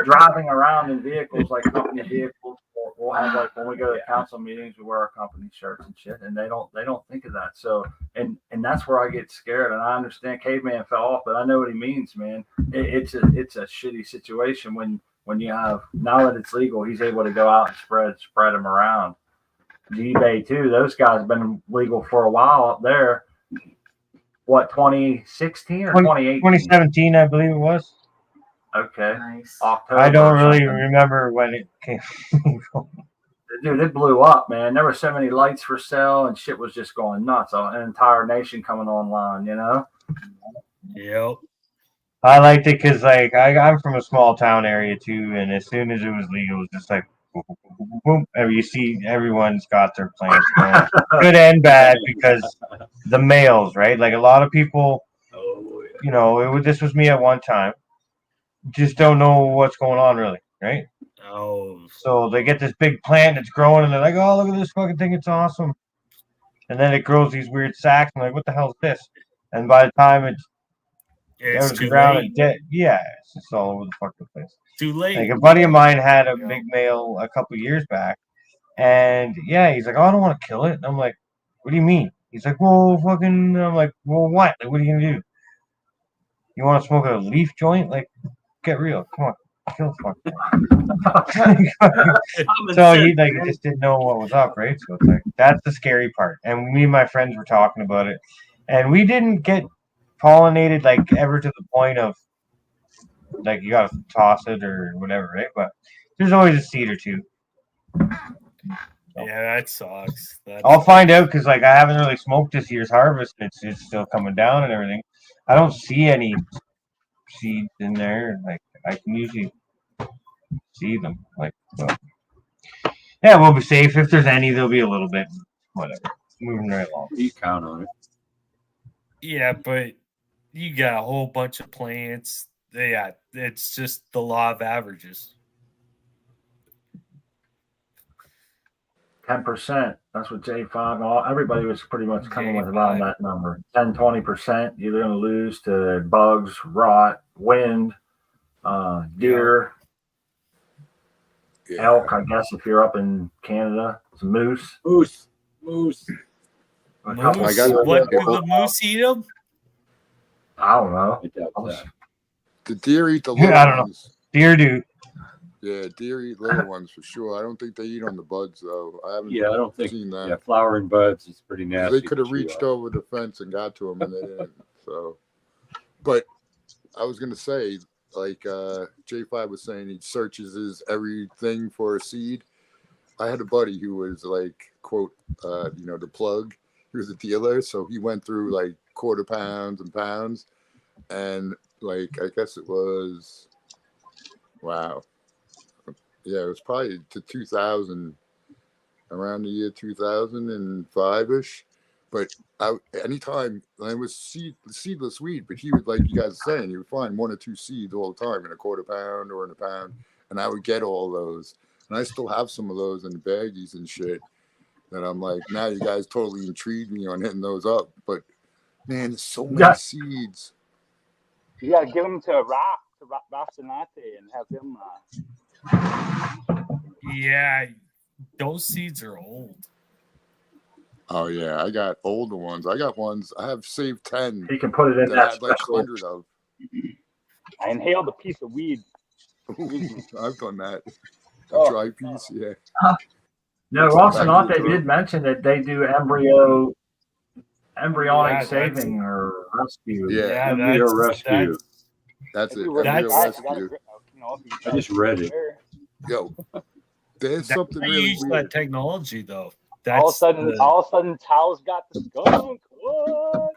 driving around in vehicles like company vehicles. We'll have like when we go to council meetings, we wear our company shirts and shit, and they don't think of that. So and that's where I get scared. And I understand Caveman fell off, but I know what he means, man. It's a shitty situation when you have, now that it's legal, he's able to go out and spread them around. eBay too. Those guys have been legal for a while up there. What, 2016 or 2018? 2017, I believe it was. Okay. Nice. October I don't really remember when it came. Dude, it blew up, man. There were so many lights for sale and shit was just going nuts. An entire nation coming online, you know? Yep. I liked it because, like, I'm from a small town area too, and as soon as it was legal, it was just like, boom, boom, boom, boom. And you see everyone's got their plants going, good and bad, because the males, right? Like a lot of people, you know, this was me at one time. Just don't know what's going on, really, right? Oh. So they get this big plant that's growing, and they're like, "Oh, look at this fucking thing! It's awesome!" And then it grows these weird sacks, and like, "What the hell is this?" And by the time it's out of the ground and dead, yeah, it's just all over the fucking place. Too late. Like a buddy of mine had a big male a couple years back, and yeah, he's like, "Oh, I don't want to kill it." And I'm like, "What do you mean?" He's like, "Well, fucking." I'm like, "Well, what? Like, what are you gonna do? You want to smoke a leaf joint? Like, get real. Come on." Kill fuck. So he just didn't know what was up, right? So it's like that's the scary part. And me and my friends were talking about it, and we didn't get pollinated like ever to the point of like you gotta toss it or whatever, right? But there's always a seed or two. So, yeah, that sucks. I'll find out because like I haven't really smoked this year's harvest. It's still coming down and everything. I don't see any seeds in there. Like I can usually see them. Like, so. Yeah, we'll be safe. If there's any, there'll be a little bit. Whatever. Moving right along. You count on it. Yeah, but you got a whole bunch of plants. Yeah, it's just the law of averages. 10%. That's what J5. Everybody was pretty much coming with around that number. 10-20%. You're going to lose to bugs, rot, wind, deer. Yeah. Elk, I guess, if you're up in Canada. It's moose. Moose. What do the moose eat them? I don't know. The deer eat the little I don't ones. know. Deer do. Yeah, deer eat little ones for sure. I don't think they eat on the buds though. I haven't. Yeah, I don't think. Seen that. Yeah, flowering buds is pretty nasty. They could have reached over the fence and got to them, and they didn't. So, but I was gonna say, like J5 was saying, he searches his everything for a seed. I had a buddy who was like, quote, the plug. He was a dealer, so he went through like quarter pounds and pounds. and like I guess it was, wow, yeah, it was probably to 2000, around the year 2005 ish. But anytime it was seedless weed, but he would, like you guys are saying, he would find 1 or 2 seeds all the time in a quarter pound or in a pound, and I would get all those, and I still have some of those in baggies and shit. That I'm like, now you guys totally intrigued me on hitting those up, but man, there's so many seeds. You gotta give them to Rocinante and have him. Yeah, those seeds are old. Oh yeah, I got older ones. I got ones. I have saved 10. He can put it in that I that had like special. 100 of. I inhaled a piece of weed. I've done that. A Oh, dry piece, yeah. No, Rocinante did mention that they do embryonic saving or rescue. Yeah, embryo rescue. That's it. Embryo Rescue. I just read it. Yo, there's something I really use weird. that technology though. All of a sudden, Tao's got the skunk. What?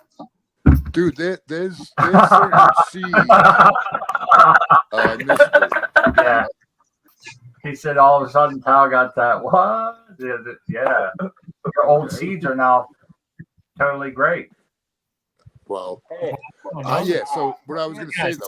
Dude, there's certain seeds. I missed it. Yeah. He said all of a sudden Tao got that. What? Yeah. Your old seeds are now totally great. Well, Hey. yeah. So what I was going to say though,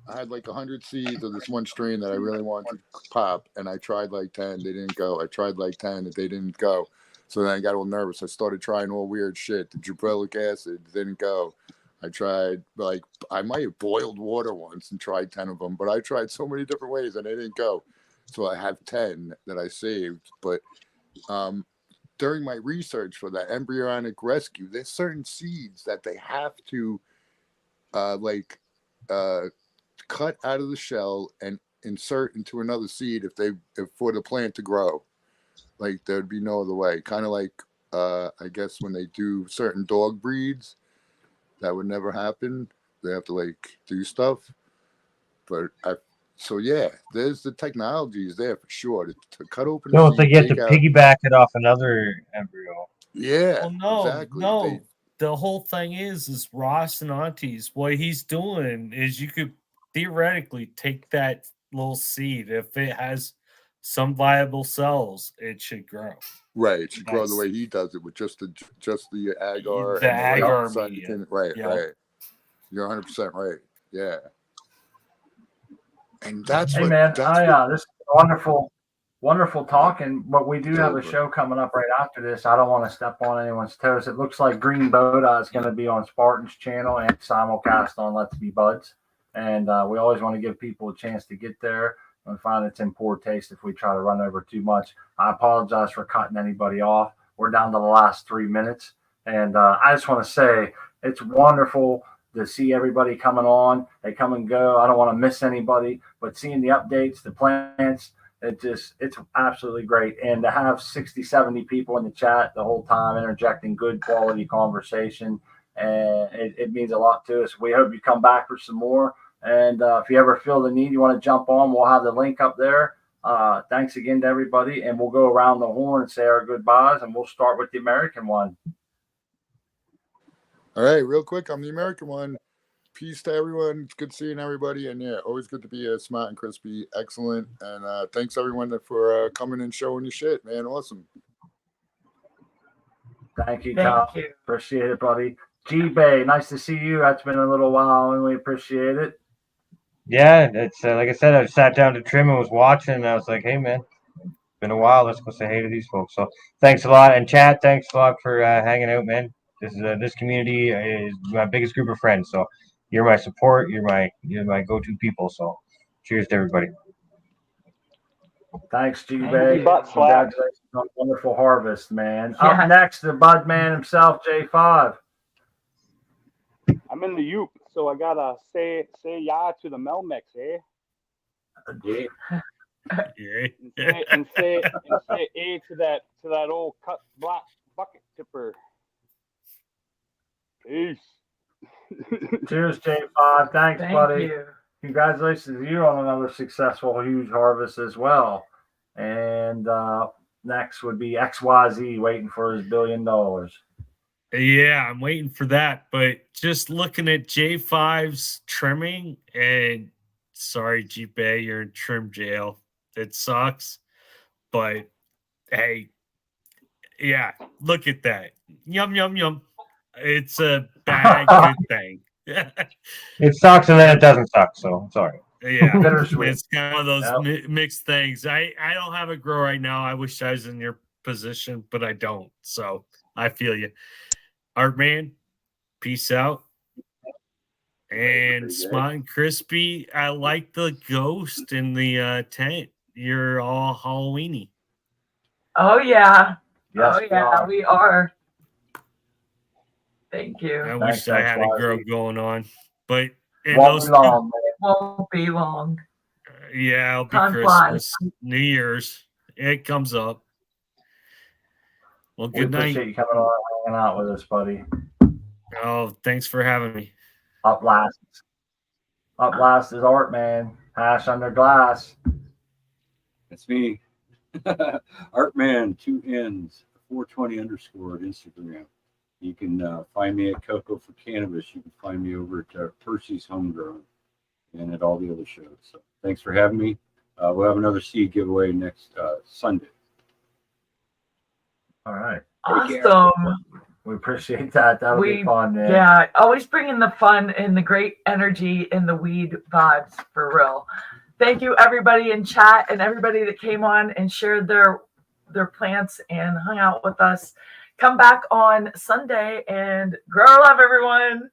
I had like 100 seeds of this one strain that I really wanted to pop, and I tried like 10. They didn't go. I tried like 10, they didn't go. So then I got all nervous. I started trying all weird shit. The gibberellic acid didn't go. I tried, like, I might have boiled water once and tried 10 of them, but I tried so many different ways and they didn't go. So I have 10 that I saved. But during my research for that embryonic rescue, there's certain seeds that they have to cut out of the shell and insert into another seed if for the plant to grow. Like there'd be no other way. Kind of like I guess when they do certain dog breeds, that would never happen. They have to like do stuff. But so yeah, there's the technology is there for sure to cut open. So it's like you have to piggyback it off another embryo. Yeah. Well, no, exactly. no. The whole thing is Rocinante's. What he's doing is you could theoretically take that little seed. If it has some viable cells, it should grow. Right, it should grow the way he does it with just the agar. The agar media. Right. You're 100% right. Yeah. And that's hey man, this is wonderful talking, but we do have a show coming up right after this. I don't want to step on anyone's toes. It looks like Green Boda is going to be on Spartan's channel and simulcast on Let's Be Buds. And we always want to give people a chance to get there. I find it's in poor taste if we try to run over too much. I apologize for cutting anybody off. We're down to the last 3 minutes. And I just want to say it's wonderful to see everybody coming on. They come and go. I don't want to miss anybody, but seeing the updates, the plants, it's absolutely great. And to have 60, 70 people in the chat the whole time interjecting good quality conversation, and it means a lot to us. We hope you come back for some more. And if you ever feel the need, you want to jump on, we'll have the link up there. Thanks again to everybody. And we'll go around the horn and say our goodbyes. And we'll start with the American one. All right, real quick, I'm the American one. Peace to everyone. It's good seeing everybody. And yeah, always good to be smart and crispy. Excellent. And thanks everyone for coming and showing your shit, man. Awesome. Thank you, Tom. Appreciate it, buddy. G-Bay, nice to see you. That's been a little while and we appreciate it. Yeah, it's like I said, I sat down to trim and was watching, and I was like, hey, man, it's been a while. Let's go say hey to these folks. So thanks a lot. And chat, thanks a lot for hanging out, man. This community is my biggest group of friends. So you're my support. You're my go-to people. So cheers to everybody. Thanks, G-Bay. Congratulations on a wonderful harvest, man. Yeah. Up next, the Bud Man himself, J5. I'm in the Yoop, so I gotta say yeah to the Melmex, eh? Yeah. And say A to that old cut black bucket tipper. Peace. Cheers, J5. Thanks, buddy. You. Congratulations to you on another successful, huge harvest as well. And next would be XYZ waiting for his $1 billion. Yeah, I'm waiting for that. But just looking at J5's trimming, and sorry, Jeep A, you're in trim jail. It sucks. But hey, yeah, look at that. Yum, yum, yum. It's a bad, good thing. It sucks and then it doesn't suck. So sorry. Yeah, Bittersweet. it's kind of those Yep. mixed things. I don't have a grow right now. I wish I was in your position, but I don't. So I feel you. Art Man, peace out. And Smart and Crispy, I like the ghost in the tent. You're all Halloweeny. Oh yeah. Yes, Oh yeah, we are. Thank you. I wish I had a grow going on, but in Won't those be long, man. Won't be long. yeah, it'll be Time Christmas, flies. New Year's. It comes up. Well, We good night. appreciate you coming on and hanging out with us, buddy. Oh, thanks for having me. Up last. Up last is Art Man. Hash under glass. That's me. Artman, 2 N's, 420 _ at Instagram. You can find me at Cocoa for Cannabis. You can find me over at Percy's Homegrown and at all the other shows. So thanks for having me. We'll have another seed giveaway next Sunday. All right. Awesome. We appreciate that. That'll be fun, man. Yeah, always bringing the fun and the great energy and the weed vibes for real. Thank you, everybody in chat and everybody that came on and shared their plants and hung out with us. Come back on Sunday and grow love, everyone.